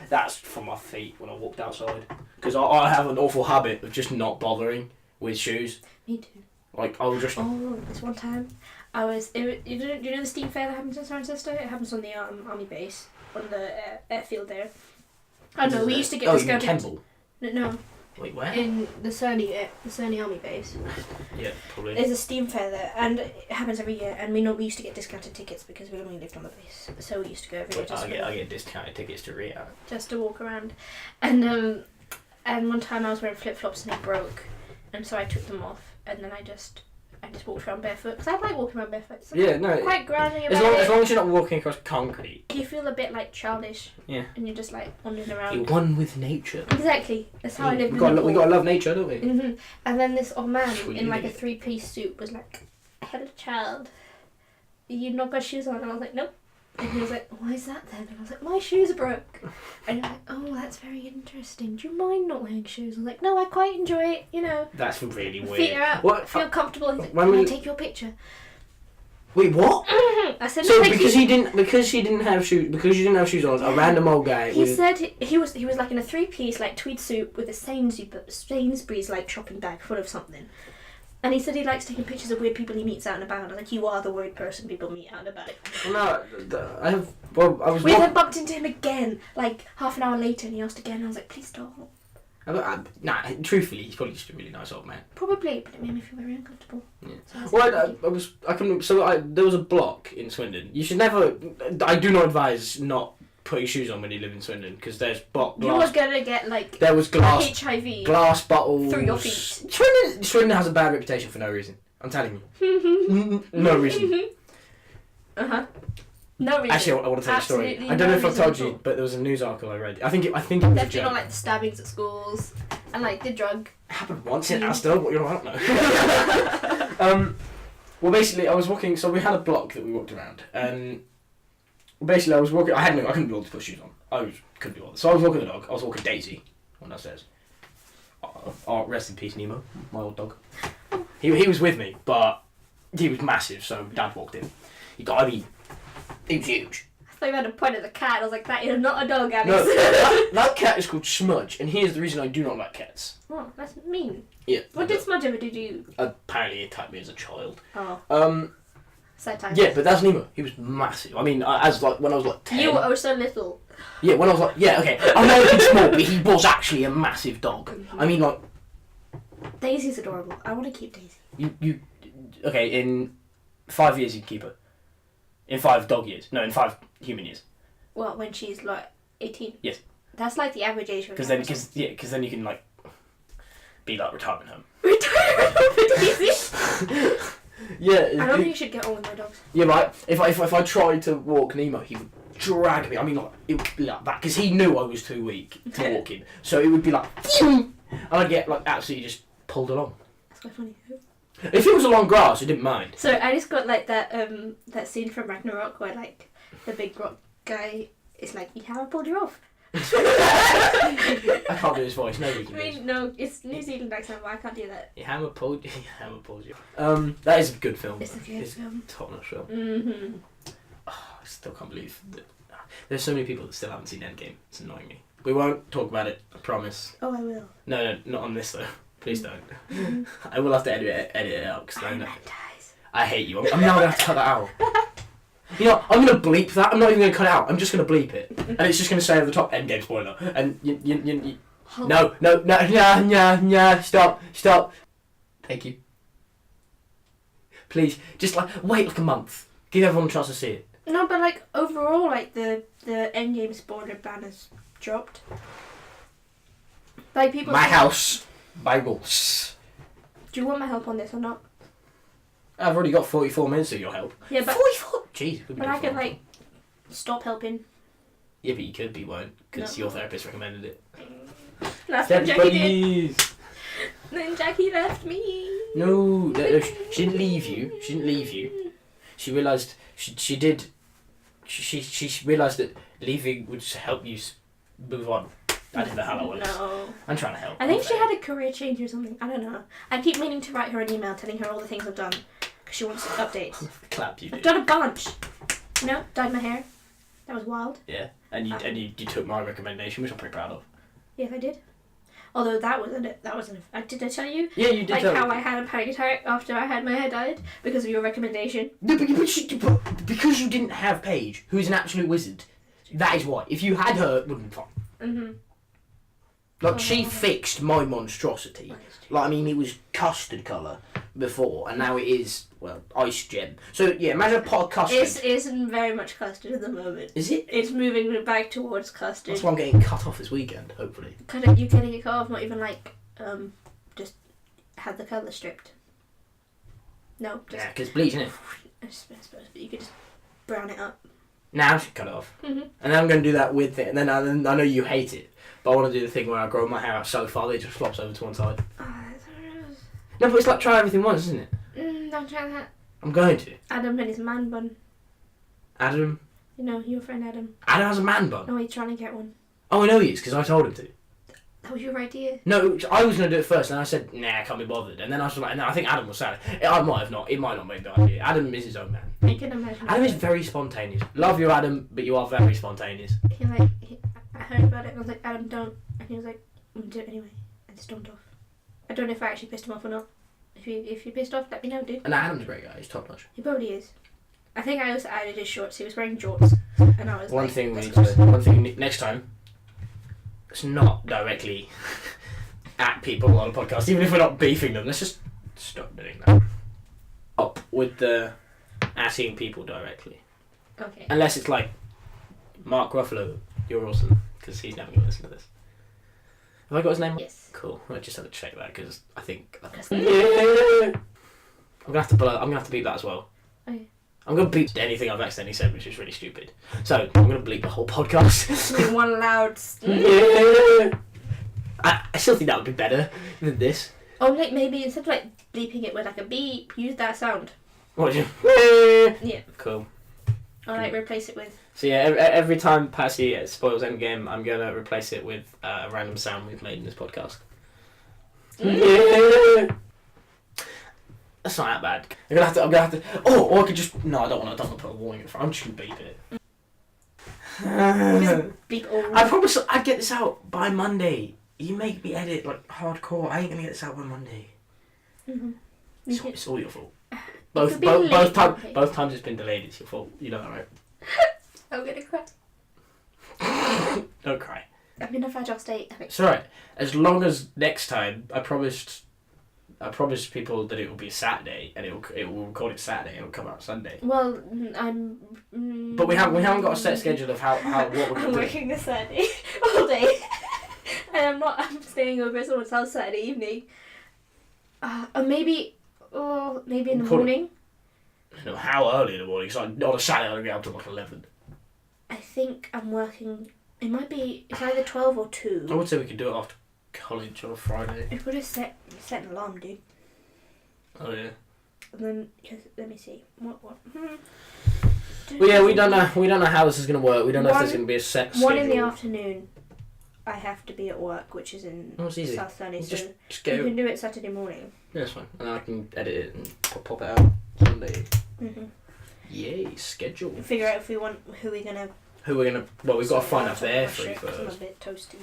That's from my feet when I walked outside. Because I have an awful habit of just not bothering with shoes. Me too. Like I'll just. Oh, this one time, you know the steam fair that happens in San Francisco? It happens on the army base, on the airfield there. I don't know. We used to get discounted. Kemble? No. Wait, where? In the Cerny army base. Yeah, probably. There's a steam fair there, and it happens every year. And we used to get discounted tickets because we only lived on the base, so we used to go every year. I get discounted tickets to Rio. Just to walk around, and one time I was wearing flip flops and they broke, and so I took them off, and then I just walked around barefoot because I like walking around barefoot. It's quite grounding about as long as you're not walking across concrete. You feel a bit like childish. Yeah. And you're just like wandering around. You're one with nature. Exactly. That's how I live. We gotta love nature, don't we? Mm-hmm. And then this old man Sweet. in like a 3-piece suit was like, "Hello, child. You've not got shoes on?" And I was like, "Nope." And he was like, "Why is that then?" And I was like, "My shoes are broke." And you're like, "Oh, that's very interesting. Do you mind not wearing shoes?" I was like, "No, I quite enjoy it. You know." That's really weird. Feet are out. What? Feel comfortable. He's like, when "Can I we- take your picture?" Wait, what? I said, So "No, thank because you." he didn't have shoes you didn't have shoes on, a random old guy. He said he was like in a 3-piece like tweed suit with a Sainsbury's like shopping bag full of something. And he said he likes taking pictures of weird people he meets out and about. I was like, "You are the weird person people meet out and about." No, I have. Well, I was. We then bumped into him again, like half an hour later, and he asked again. And I was like, "Please don't." Nah, truthfully, he's probably just a really nice old man. Probably, but it made me feel very uncomfortable. Yeah. So There was a block in Swindon. You should never. I do not advise not putting shoes on when you live in Swindon because there's glass. You were gonna get like There was glass HIV glass bottles through your feet. Swindon has a bad reputation for no reason. I'm telling you, no reason. No reason. Actually, I want to tell you a story. Absolutely I don't know no if I've reason told at you, all. but there was a news article I read. I think it was a joke. Definitely not like the stabbings at schools and like the drug. It happened once in Astor. What you're on about now? Well, basically, I was walking. So we had a block that we walked around, and basically, I was walking. I couldn't be able to put shoes on. Couldn't be bothered. So I was walking the dog. I was walking Daisy on downstairs. Rest in peace, Nemo, my old dog. He was with me, but he was massive. So Dad walked in. He was huge. I thought you had a point at the cat. I was like, that is not a dog, Alex. No, that cat is called Smudge, and here's the reason I do not like cats. Oh, that's mean. Yeah. What did Smudge ever do to you? Apparently, he attacked me as a child. Oh. Sad times. Yeah, but that's Nemo. He was massive. I mean, when I was like 10. You were so little. Yeah, when I was like, okay. I know he's small, but he was actually a massive dog. I mean, like. Daisy's adorable. I want to keep Daisy. Okay, in 5 years you can keep her. In 5 dog years. No, in 5 human years. Well, when she's like 18. Yes. That's like the average age for Because then you can like be like retirement home. Retirement home for Daisy? Yeah. I don't think you should get on with my dogs. Yeah, but if I tried to walk Nemo, he would drag me. I mean, like it would be like that because he knew I was too weak to walk him. So it would be like, and I'd get like absolutely just pulled along. That's quite funny. If it was along grass, I didn't mind. So I just got like that scene from Ragnarok where like the big rock guy is like, you haven't pulled you off. I can't do his voice. Nobody can. I mean, no, it's New Zealand accent, but I can't do that. You hammer pulled you. That is a good film. It's a good film. Top-notch film. Mm-hmm. Oh, I still can't believe that. There's so many people that still haven't seen Endgame. It's annoying me. We won't talk about it. I promise. Oh, I will. No, not on this though. Please don't. Mm-hmm. I will have to edit it out because Iron Man dies. I hate you. I'm now gonna have to cut that out. You know, I'm gonna bleep that. I'm not even gonna cut it out. I'm just gonna bleep it, and it's just gonna say over the top Endgame spoiler. And you no. Stop. Thank you. Please, just like wait like a month. Give everyone a chance to see it. No, but like overall, like the Endgame spoiler ban has dropped. Like people. My house, my rules. Do you want my help on this or not? I've already got 44 minutes of your help. Yeah, but 44. Jeez. but I could like stop helping. Yeah, but you could, but you won't, because No. your therapist recommended it. That's what Jackie did. Please. Then Jackie left me. No, she didn't leave you. She didn't leave you. She realised she did. She realised that leaving would help you move on. I didn't know how that works. No. I'm trying to help. I think she had a career change or something. I don't know. I keep meaning to write her an email telling her all the things I've done because she wants updates. Clap you. I've Did. done a bunch. You know, dyed my hair. That was wild. Yeah, and you took my recommendation, which I'm pretty proud of. Yes, I did. Although that wasn't. Did I tell you? Yeah, you did. Like tell how me. I had a panic attack after I had my hair dyed because of your recommendation. No, but because you didn't have Paige, who is an absolute wizard. That is why. If you had her, it wouldn't be fine. Mhm. Like, she fixed my monstrosity. Like, I mean, it was custard colour before, and now it is, well, ice gem. So, yeah, imagine a pot of custard. It's very much custard at the moment. Is it? It's moving back towards custard. That's why I'm getting cut off this weekend, hopefully. You getting it cut off, not even like, just have the colour stripped. No, just. Yeah, because bleach, innit? I suppose, but you could just brown it up. Now I should cut it off. Mhm. And then I'm going to do that weird thing, and then I know you hate it, but I want to do the thing where I grow my hair out so far that it just flops over to one side. Oh, that's gross. No, but it's like try everything once, isn't it? Don't try that. I'm going to. Adam and his man bun. Adam? You know, your friend Adam. Adam has a man bun. Oh, he's trying to get one. Oh, I know he is, because I told him to. That was your idea. No, I was going to do it first, and I said, nah, I can't be bothered. And then I was like, no, I think Adam was sad. I might have not. It might not make the idea. Adam is his own man. I can imagine. Adam is very spontaneous. Love you, Adam, but you are very spontaneous. I heard about it and I was like, Adam, don't. And he was like, I'm gonna do it anyway. And stormed off. I don't know if I actually pissed him off or not. If you pissed off, let me know, dude. And Adam's a great guy. He's top notch. He probably is. I think I also added his shorts. He was wearing jorts. And I was One like, thing that's gross. next time, it's not directly at people on a podcast, even if we're not beefing them. Let's just stop doing that. Up with the asking people directly. Okay. Unless it's like, Mark Ruffalo, you're awesome, because he's never going to listen to this. Have I got his name? Yes. Cool. I just have to check that because I think. Yeah. I'm gonna have to beep that as well. Okay. I'm gonna beep anything I've accidentally said, which is really stupid. So I'm gonna bleep the whole podcast. With one loud. I still think that would be better than this. Oh, like maybe instead of like bleeping it with like a beep, use that sound. What? Yeah. Cool. Or like replace it with. So yeah, every time Patsy spoils Endgame, I'm gonna replace it with a random sound we've made in this podcast. That's not that bad. I'm gonna have to. Oh, or I could just. No, I don't want to put a warning in front. I'm just gonna beep it. Beep all. I promise I'd get this out by Monday. You make me edit like hardcore. I ain't gonna get this out by Monday. Mm-hmm. It's all your fault. Both Times it's been delayed. It's your fault. You know that, right? I'm gonna cry. Don't cry. I'm in a fragile state. It's alright. As long as next time I promised people that it will be Saturday and it will record it Saturday and it will come out Sunday. Well, But we haven't got a set schedule of how what we're I'm gonna do. working this Saturday all day, and I'm staying over at someone's house Saturday evening. Or maybe in the morning. No, how early in the morning? So on a Saturday I'll be out till like 11. I think I'm working. It's either 12 or 2. I would say we could do it after college on a Friday. I would have set an alarm, dude. Oh yeah. And then, let me see. What? Well, yeah, we don't know how this is gonna work. We don't know if there's gonna be a set schedule. 1 in the afternoon, I have to be at work, which is in it's easy. South Sunny, so Just go. you can do it Saturday morning. Yeah, that's fine. And then I can edit it and pop it out Sunday. Mm-hmm. Yay, schedule. Figure out if we want who we're gonna. Well, we've got to find out if they're free I'm a first. bit toasty.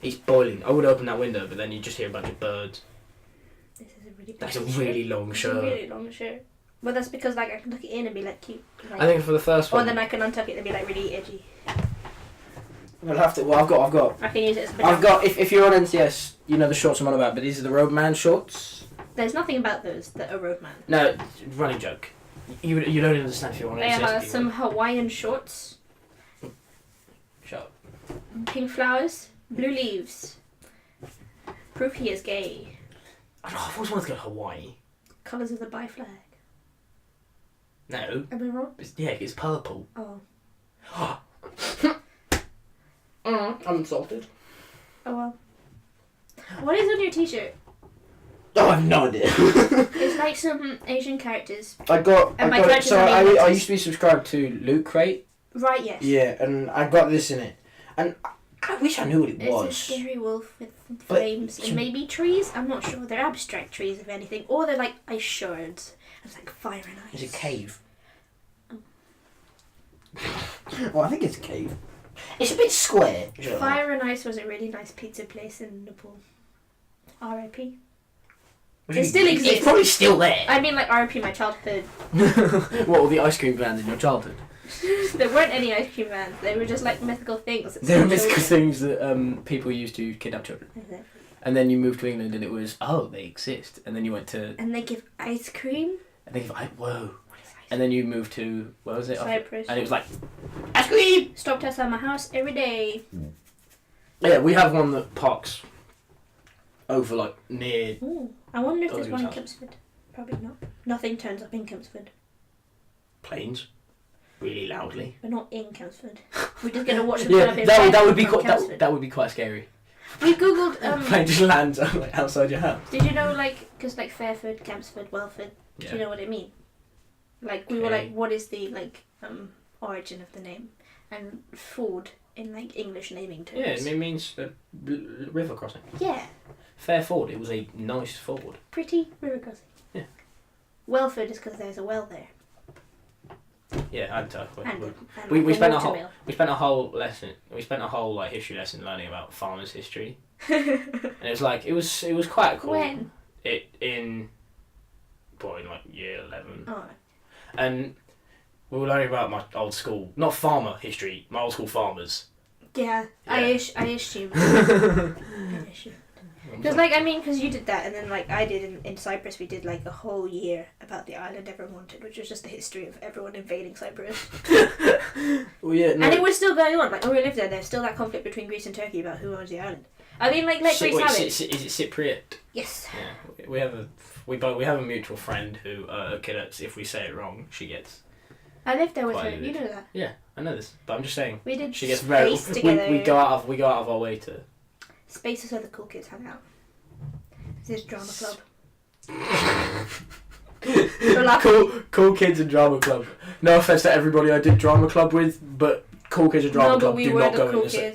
It's boiling. I would open that window, but then you just hear a bunch of birds. This is a really. That's a really long It's shirt. a really long shirt. Well, that's because like I can tuck it in and be like cute. Like, I think for the first or one. then I can untuck it and be like really edgy. We'll have to. Well, I've got. I can use it as a I've pajama. got. If you're on NCS, you know the shorts I'm on about. But these are the Roadman shorts. There's nothing about those that are Roadman. No, running joke. You don't understand if you're on They NCS. have some Hawaiian shorts, Shut up. pink flowers, blue leaves. Proof he is gay. I've always wanted to go to Hawaii. Colours of the bi flag. No. Am I wrong? It's purple. Oh. I'm insulted. Oh well. What is on your t-shirt? Oh, I have no idea. It's like some Asian characters. I got it. characters So are I letters. used to be subscribed to Loot Crate. Right, yes. Yeah, and I got this in it, and I wish I knew what it It's was. a scary wolf with flames and maybe trees. I'm not sure. They're abstract trees, if anything. Or they're like ice shards. It's like fire and ice. It's a cave. Oh. Well, I think it's a cave. It's a bit square. Fire and Ice was a really nice pizza place in Nepal. R.I.P. It still exists. It's probably still there. I mean, like R.I.P. my childhood. What were the ice cream vans in your childhood? There weren't any ice cream vans. They were just like mythical things. that They were some mythical children- things that people used to kidnap children. Exactly. And then you moved to England and it was, oh, they exist. And then you went to... And they give ice cream. And then whoa. What is ice And then you moved to, where was it? Cyprus. And it was like, ice cream! Stopped outside my house every day. Yeah, we have one that parks over like near... Ooh, I wonder if Oh, there's it one in was Kempsford. Probably not. Nothing turns up in Kempsford. planes. Really loudly. We're not in Kempsford. We're just gonna watch them Yeah, turn up in that would be from quite, Kempsford. that would be quite scary. We googled. Plane just lands like outside your house. Did you know because Fairford, Kempsford, Welford? Do you know what it mean? Like we were Okay. like, what is the origin of the name? And Ford in like English naming terms. Yeah, it means river crossing. Yeah, Fair ford. It was a nice ford. pretty river crossing. Yeah. Welford is because there's a well there. Yeah, and We spent a whole we spent a whole lesson. We spent a whole like history lesson learning about farmers' history, and it was like it was quite cool. When? In like year 11, Oh. and we were learning about my old school, not farmer history, my old school farmers. Yeah, Yeah. I assume. I assumed. Because, like, I mean, because you did that, and then, like, I did in Cyprus, we did, like, a whole year about the island everyone wanted, which was just the history of everyone invading Cyprus. Well, yeah, no. And it was still going on. Like, when we lived there, there's still that conflict between Greece and Turkey about who owns the island. I mean, like, let Greece have it. Is it Cypriot? Yes. Yeah, we have a mutual friend who, if we say it wrong, she gets. I lived there with her. Quite You know that. Yeah, I know this, but I'm just saying. We did She gets space together. We go out of our way to. Space is where the cool kids hang out. This drama club. cool kids and drama club. No offense to everybody I did drama club with, but cool kids and drama club do not go in the same.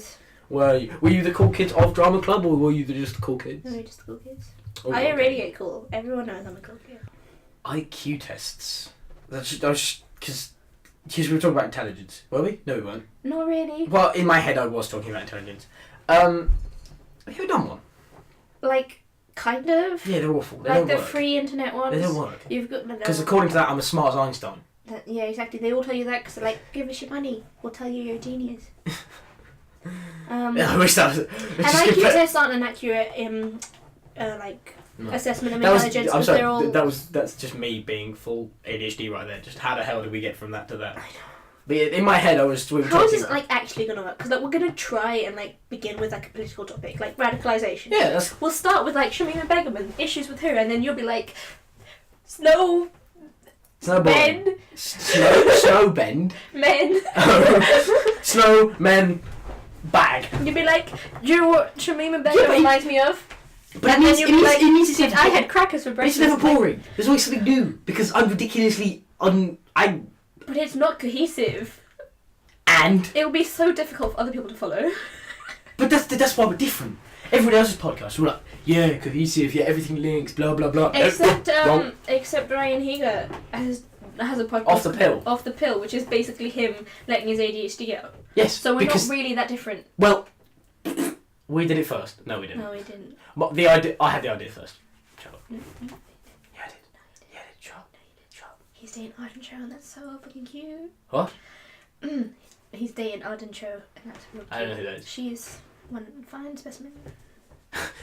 Were you the cool kids of drama club, or were you just the cool kids? No, we're just the cool kids. Oh, I radiate cool. Everyone knows I'm a cool kid. IQ tests. That's because we were talking about intelligence. Were we? No, we weren't. Not really. Well, in my head, I was talking about intelligence. Have you done one? Like, kind of. Yeah, they're awful. They like don't the work. free internet ones. They don't work. You've got Because according to that, I'm as smart as Einstein. Yeah, exactly. They all tell you that because they're like, give us your money. We'll tell you you're a genius. I wish that was. And IQ tests aren't an accurate assessment of intelligence. I'm sorry. They're all... That's just me being full ADHD right there. Just how the hell did we get from that to that? I know. But in my head, we were How is talking. this like actually gonna work? Because like we're gonna try and like begin with like a political topic, like radicalization. Yeah, that's. We'll start with like Shamima Begum and issues with her, and then you'll be like, Snow Snowball. Snow bend. Men. Snow men. Bag. You'll be like, do you know what Shamima Begum Yeah, reminds me of? But And then you'll be like, it means "Dude, I had crackers for But it's breakfast. never boring. There's always something new because I'm ridiculously But it's not cohesive. and. It will be so difficult for other people to follow. But that's why we're different. Everybody else's podcast, we're like, yeah, cohesive, yeah, everything links, blah blah blah. Except Ryan Higa has a podcast Off the Pill, which is basically him letting his ADHD out. Yes. So we're not really that different. Well, we did it first. No, we didn't. No, we didn't. But I had the idea first. Shut up. No, Yeah, I did. Yeah, I did. Shut up. Shut up. He's dating Arden Cho, and that's so fucking cute. What? He's dating Arden Cho, and that's real cute. I don't know who that is. She's one fine specimen.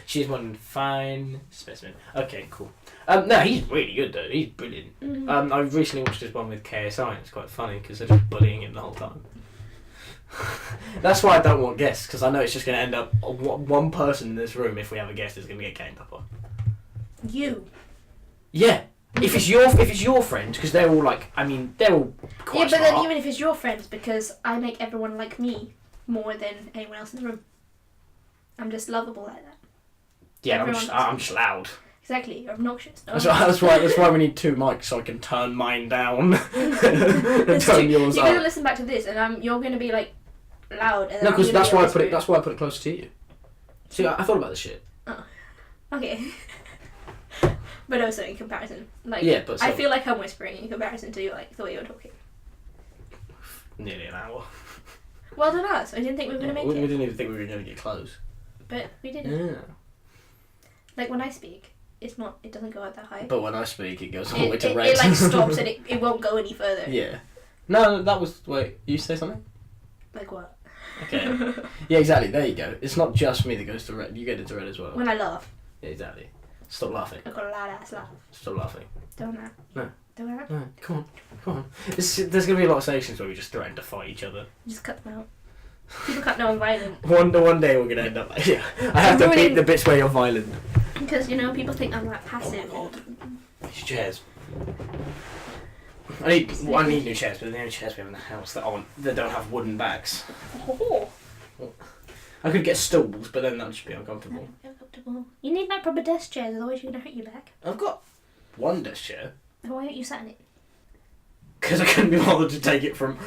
She's one fine specimen. Okay, cool. No, he's really good though. He's brilliant. Mm. I recently watched this one with KSI. And it's quite funny because they're just bullying him the whole time. That's why I don't want guests, because I know it's just going to end up one person in this room. If we have a guest, is going to get ganged up on. You. Yeah. If it's your friends, because they're all like, I mean, they're all quite Yeah, but smart. then even if it's your friends, because I make everyone like me more than anyone else in the room. I'm just lovable like that. Yeah, everyone I'm just loud. Exactly, you're obnoxious. No, That's why we need two mics so I can turn mine down and turn yours You're up. gonna listen back to this, and you're gonna be like loud. And No, because that's why I put it. it. That's why I put it closer to you. See, I thought about this shit. Okay. But also in comparison, like Yeah, but I feel like I'm whispering in comparison to like the way you're talking. Nearly an hour. Well done us. I didn't think we were gonna make we it, didn't even think we were going to get close. but we did. Yeah. Like when I speak, it doesn't go out that high. But when I speak, it goes all the way to it red. like stops and it won't go any further. Yeah. No, that was. Wait, you say something? Like what? Okay. Yeah, exactly. There you go. It's not just me that goes to red. You get into red as well. When I laugh, Yeah, exactly. Stop laughing. I've got a loud ass laugh. Stop laughing. Don't laugh. No. Don't laugh. No, come on. There's going to be a lot of sections where we just threaten to fight each other. Just cut them out. People can't know I'm violent. One day we're going to end up like, yeah. I have to beat the bits where you're violent. Because, people think I'm like passive. Oh my These chairs. I need new chairs, but the only chairs we have in the house that don't have wooden backs. Oh. I could get stools, but then that'd just be uncomfortable. Uncomfortable. You need like proper desk chairs, otherwise you're gonna hurt your back. I've got one desk chair. Why aren't you sat in it? Because I couldn't be bothered to take it from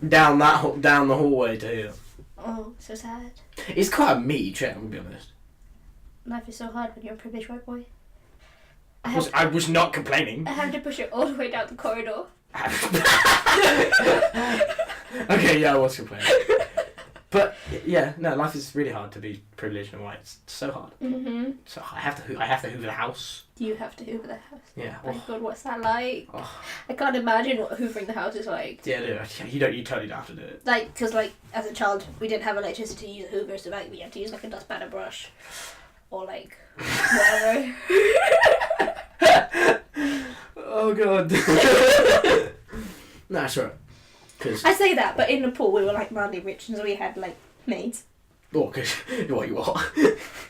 down the hallway to here. Oh, so sad. It's quite a meaty chair, I'm gonna be honest. Life is so hard when you're a privileged white boy. I was not complaining. I have to push it all the way down the corridor. Okay, yeah, I was complaining. But yeah, no, life is really hard to be privileged and white. It's so hard. Mm-hmm. So I have to hoover the house. You have to hoover the house. Yeah. Oh my god, what's that like? Oh. I can't imagine what hoovering the house is like. Yeah, you totally don't have to do it. Like, because like as a child we didn't have electricity to use a hoover, so like we had to use like a dustpan and brush. or like whatever. Oh god. Nah, it's alright. Cause I say that, but in the pool we were like mildly rich, and so we had like maids. cause what you are.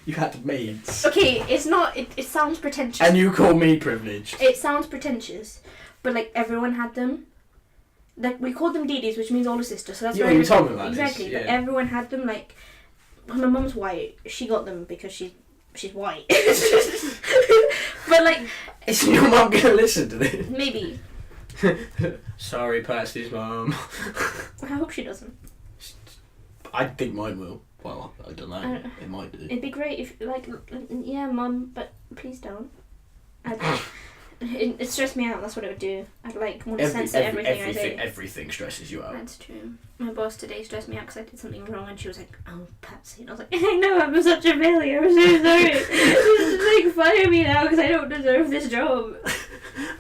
You had maids. Okay, it's not. It sounds pretentious. And you call me privileged. It sounds pretentious, but like everyone had them. Like we called them DDs, which means older sister. So that's Yeah, very you told me about this, exactly. But yeah. everyone had them. Like my mum's white. She got them because she's white. But like, Is your mum gonna listen to this? maybe. Sorry, Patsy's mum. I hope she doesn't. I think mine will. Well, I don't know. I- It might do. It'd be great if like yeah, mum, but please don't. It stressed me out. That's what it would do. I'd like want to censor everything I say. Everything stresses you out. That's true. My boss today stressed me out because I did something wrong, and she was like, "Oh, Patsy," and I was like, "I know I'm such a failure. I'm so sorry. Just like fire me now because I don't deserve this job."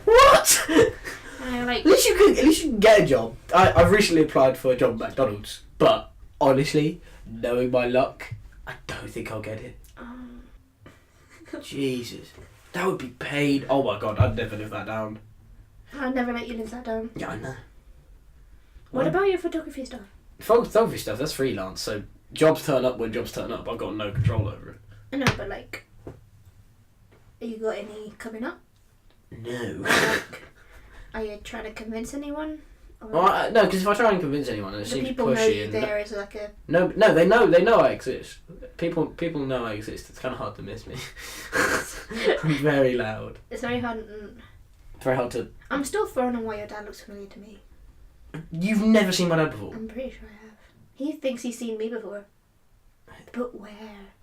What? And I like. At least you can get a job. I've recently applied for a job at McDonald's, but honestly, knowing my luck, I don't think I'll get it. Jesus, that would be paid. Oh my god, I'd never live that down. I'd never let you live that down. Yeah, I know. What about your photography stuff? Photography stuff? That's freelance. So jobs turn up when jobs turn up. I've got no control over it. I know, but like, you got any coming up? No. Like, are you trying to convince anyone? Or Well, no, because if I try and convince anyone, and it do seems people know pushy you and there as like a? no, they know I exist. People know I exist. It's kind of hard to miss me. I'm very loud. It's very hard. It's very hard to. I'm still thrown on why your dad looks familiar to me. You've never seen my dad before. I'm pretty sure I have. He thinks he's seen me before. But where?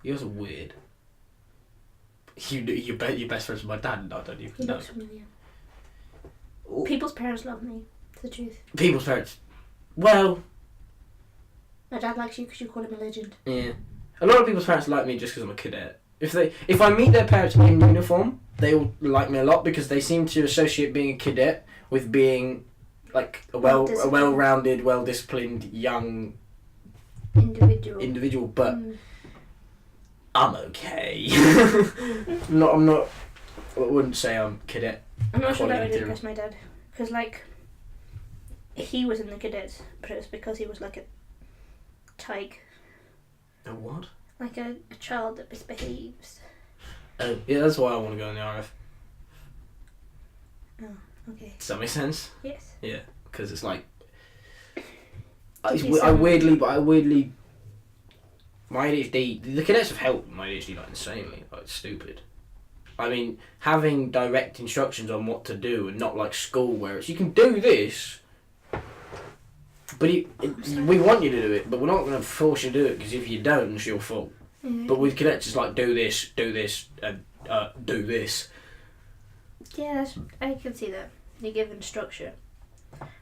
You're so weird. You're best friends with my dad, and I don't He even know. looks familiar. People's parents love me. It's the truth. People's parents. Well, My dad likes you because you call him a legend. yeah. A lot of people's parents like me just because I'm a cadet. If I meet their parents in uniform, they will like me a lot because they seem to associate being a cadet with being like a well-rounded, well-disciplined young individual. But I'm okay. I'm not. I wouldn't say I'm cadet. I'm not sure that would quality impress my dad. Because, like, he was in the cadets, but it was because he was like a tyke. A what? Like a child that misbehaves. Oh, yeah, that's why I want to go in the RF. Oh, okay. Does that make sense? Yes. Yeah, because it's like Did he I sound- weirdly my ADHD. The cadets have helped my ADHD like insanely. Like it's stupid. I mean, having direct instructions on what to do and not like school where it's you can do this, but we want you to do it, but we're not going to force you to do it because if you don't, it's your fault. Yeah. But with cadets, it's like do this, and do this. Yeah, I can see that. You're given structure.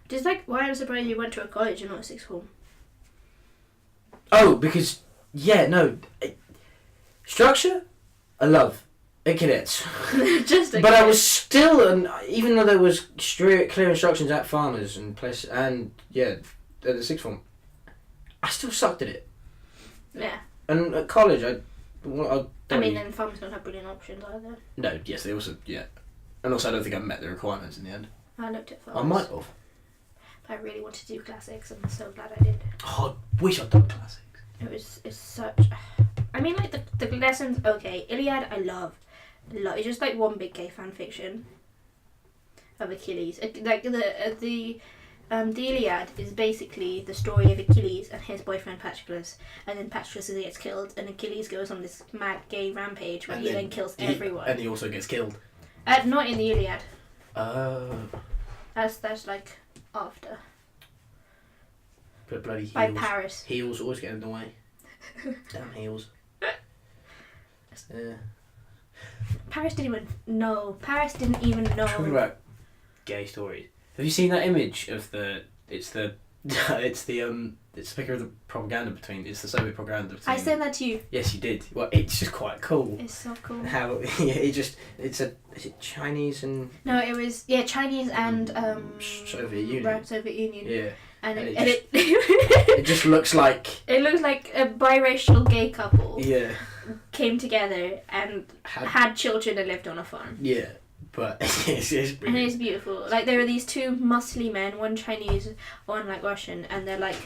Just like, why I'm surprised you went to a college and not a sixth form. Oh, because structure, I love at cadets. Just But I was still, even though there was clear instructions at farmers and at the sixth form, I still sucked at it. Yeah. And at college, And farmers don't have brilliant options either. No, yes, they also, yeah. And also, I don't think I met the requirements in the end. I looked at farmers. I might have. I really wanted to do classics, and I'm so glad I did. Oh, I wish I'd done classics. It's such. I mean, like the lessons. Okay, Iliad, I love. It's just like one big gay fan fiction of Achilles. Like the Iliad is basically the story of Achilles and his boyfriend Patroclus, and then Patroclus gets killed, and Achilles goes on this mad gay rampage where he then kills everyone. And he also gets killed. Not in the Iliad. Oh. That's like after. But bloody heels. By Paris. Heels always get in the way. Damn heels. Yeah. Paris didn't even know. Talking about gay stories. Have you seen that image of it's the figure of the propaganda it's the Soviet propaganda between. I sent that to you. Yes, you did. Well, it's just quite cool. It's so cool. How is it Chinese and No, it was Chinese and Soviet Union. Right, Soviet Union. Yeah. And And it it just looks like it looks like a biracial gay couple. yeah. came together and had children and lived on a farm. Yeah, but it's And brilliant. it's beautiful. Like, there are these two muscly men, one Chinese, one like Russian, and they're like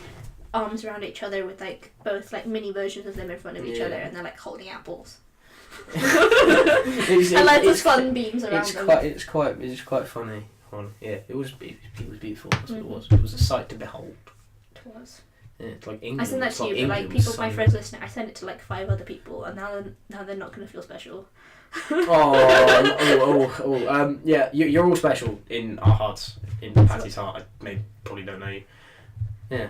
arms around each other with like both like mini versions of them in front of each other, and they're like holding apples. And like the sun beams around them. It's quite funny. Yeah, it was beautiful. That's what it was. It was a sight to behold. It was. Yeah, it's like England. I sent that It's to you, but England like people, with my sun. friends listening, I sent it to like 5 other people, and now they're not gonna feel special. Yeah, you're all special in our hearts. In Patty's heart, I probably don't know you. Yeah.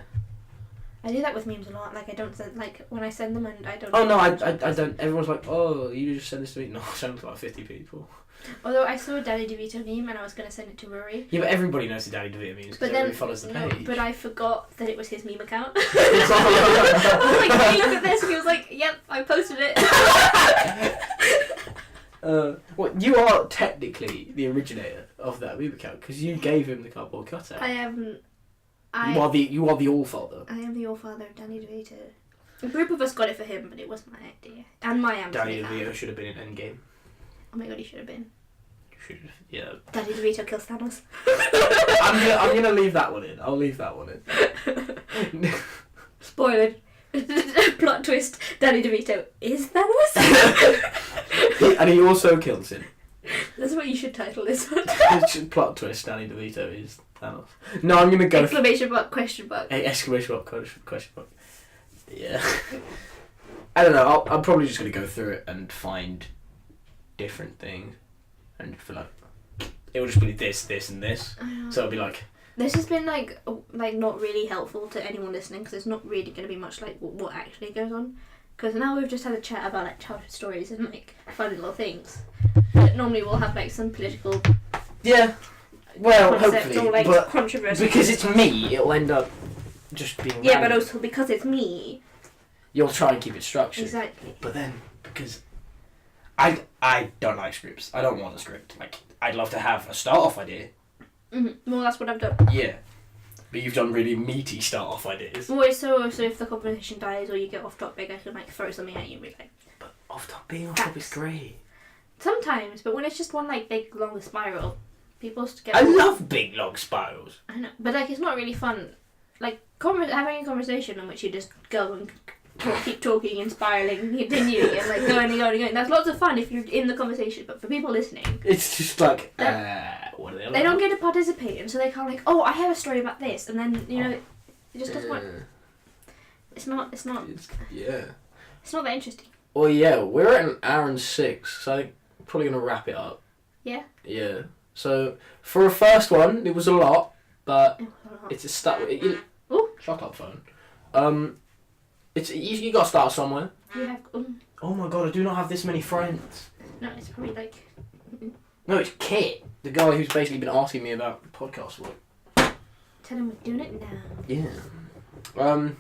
I do that with memes a lot. Like I don't send, like when I send them and I don't. Oh no, I don't. Everyone's like, oh, you just send this to me. No, I sent it to like 50 people. Although I saw a Danny DeVito meme and I was gonna send it to Rory. Yeah, but everybody knows the Danny DeVito memes because everybody follows the page. But I forgot that it was his meme account. I was like, hey, look at this. And he was like, yep, I posted it. Well, you are technically the originator of that meme account because you gave him the cardboard cutout. I am. You are the all-father. I am the all-father of Danny DeVito. A group of us got it for him, but it was my idea. And my Amazon Danny account. DeVito should have been in Endgame. Oh my god, he should have been. Yeah. Danny DeVito kills Thanos. I'm gonna leave that one in. I'll leave that one in. Spoiler. Plot twist. Danny DeVito is Thanos. And he also kills him. That's what you should title this one. Plot twist, Danny DeVito is Thanos. No, I'm gonna go Exclamation mark, question mark. exclamation mark, question mark. Yeah. I don't know, I'm probably just gonna go through it and find different things. And feel like it will just be this, and this. So it'll be like. This has been like not really helpful to anyone listening because it's not really going to be much like what actually goes on. Because now we've just had a chat about like childhood stories and like fun little things. But normally we'll have like some political. Yeah. Well, concept hopefully, or like but controversy. because it's me, it'll end up just being. Yeah, random. but also because it's me. You'll try and keep it structured. Exactly. But then because I don't like scripts. I don't want a script. Like I'd love to have a start-off idea. Mm-hmm. Well, that's what I've done. Yeah. But you've done really meaty start-off ideas. Well, so if the conversation dies or you get off topic, I can like throw something at you and be like. But being off topic is great. Sometimes, but when it's just one like big long spiral, people get. I love big long spirals. I know, but like it's not really fun. Like having a conversation in which you just go and keep talking and spiraling, continuing, and like going and going and going. That's lots of fun if you're in the conversation, but for people listening, It's just like what are they? they don't get to participate, and so they can't like, oh, I have a story about this, and then it just doesn't work. It's not yeah. It's not that interesting. Well, yeah, we're at an hour and 6, so I'm probably gonna wrap it up. Yeah. Yeah. So for a first one, it was a lot, but it's a start. Oh, shut up, phone. It's you got to start somewhere. you have. Oh my god, I do not have this many friends. No, it's probably like. No, it's Kit, the guy who's basically been asking me about podcast work. Tell him we're doing it now. Yeah.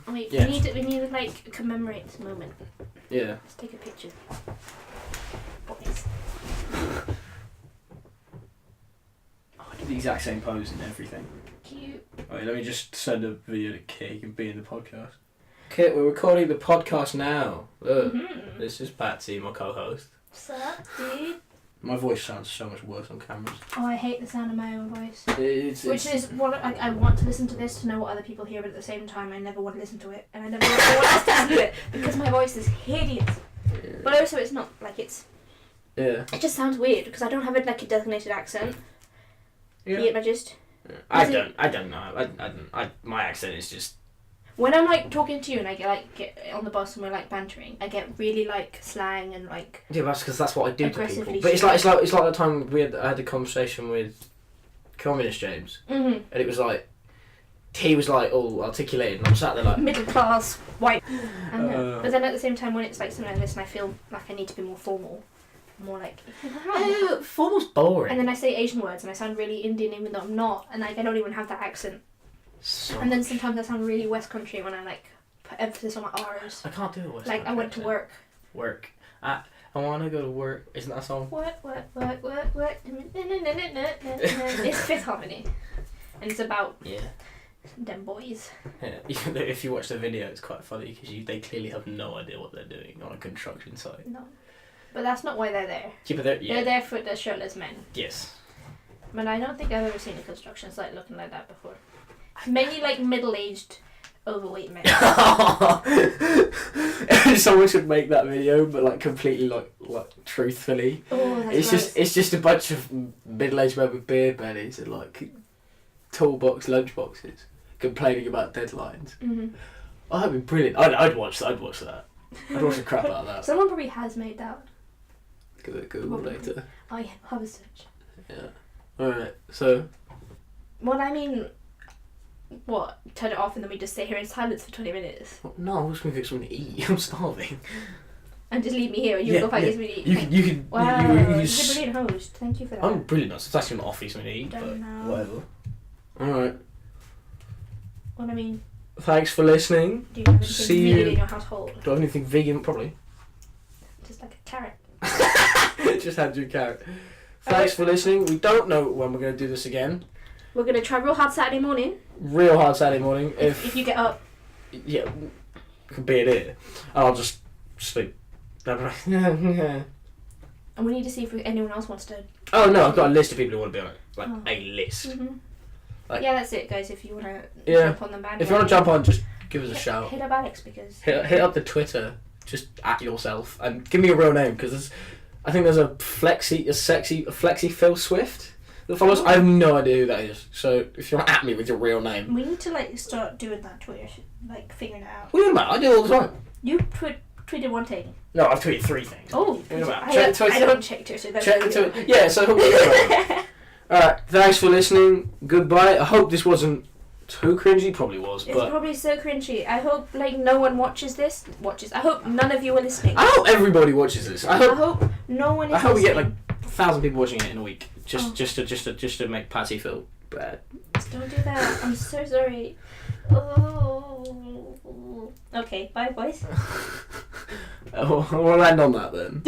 Wait, yeah. we need to like commemorate this moment. Yeah. Let's take a picture. Boys. Oh, I did the exact same pose and everything. Cute. Wait, let me just send a video to Kit. He can be in the podcast. Kit, we're recording the podcast now. Look, This is Patsy, my co-host. What's up, dude? My voice sounds so much worse on cameras. Oh, I hate the sound of my own voice. Which is what I want to listen to this to know what other people hear, but at the same time, I never want to listen to it, and I never want anyone else to listen to it because my voice is hideous. Yeah. But also, it's not like it's. Yeah. It just sounds weird because I don't have like a designated accent. Yeah. You get my gist? Yeah. I don't know. My accent is just. When I'm like talking to you and I get on the bus and we're like bantering, I get really like slang and like. Yeah, that's because that's what I do to people. Aggressively But it's like the time I had a conversation with Communist James, and it was like he was like all articulated, and I'm sat there like middle class white. But then at the same time, when it's like something like this, and I feel like I need to be more formal, more like. Formal's boring. And then I say Asian words and I sound really Indian even though I'm not, and like I don't even have that accent. And then sometimes I sound really West Country when I like put emphasis on my R's. I can't do it. West Like I went to work. Work. I want to go to work. Isn't that a song? Work. It's Fifth Harmony, and it's about Them boys. Yeah. If you watch the video, it's quite funny because they clearly have no idea what they're doing on a construction site. No. But that's not why they're there. Yeah, but They're there for the shirtless men. Yes. But I don't think I've ever seen a construction site looking like that before. Mainly like middle-aged, overweight men. Someone should make that video, but like completely like truthfully. Oh, that's It's just a bunch of middle-aged men with beer bellies and like toolbox lunch boxes complaining about deadlines. Mm-hmm. Oh, that'd be brilliant. I'd watch that. I'd watch the crap out of that. Someone probably has made that. Give it a Google later. Oh yeah, have a search. Yeah. Alright, so... Well, I mean, what? Turn it off and then we just stay here in silence for 20 minutes? No, I'm just going to get something to eat. I'm starving. And just leave me here and you go find something to eat? You can... Wow, you you're a brilliant host. Thank you for that. I'm brilliant. It's actually not offering something to eat, but Don't know. whatever. Alright. What I mean, Thanks for listening. do you have anything See vegan you- in your household? Do I have anything vegan? Probably. Just like a carrot. Just had you a carrot. Thanks for listening. We don't know when we're going to do this again. We're going to try real hard Saturday morning. Real hard Saturday morning. If you get up. Yeah, could be it here. And I'll just sleep. And we need to see if anyone else wants to. Oh no, I've got a list of people who want to be on it. Like Oh. a list. Mm-hmm. Like- Yeah, that's it, guys. If you want to Yeah. jump on the bandwagon. If you want to jump on, just give us a shout. Hit up Alex because. Hit up the Twitter. Just at yourself and give me a real name because I think there's a flexi Phil Swift that follows. I have no idea who that is. So if you want to at me with your real name, We need to like start doing that Twitter, figuring it out. what do you mean, I do it all the time. You tweeted one thing. No, I've tweeted 3 things. Oh, Think about it. I, Check Twitter. I don't check Twitter. That's Check the weird. Twitter. Yeah. So alright. Thanks for listening. Goodbye. I hope this wasn't too cringy. Probably was, It's but probably so cringy. I hope no one watches this. I hope none of you are listening. I hope everybody watches this. I I hope hope no one is I hope we listening. get like 1,000 people watching it in a week. Oh. Just to make Patty feel bad. Don't do that. I'm so sorry. Oh. Okay, bye boys. We'll end on that then.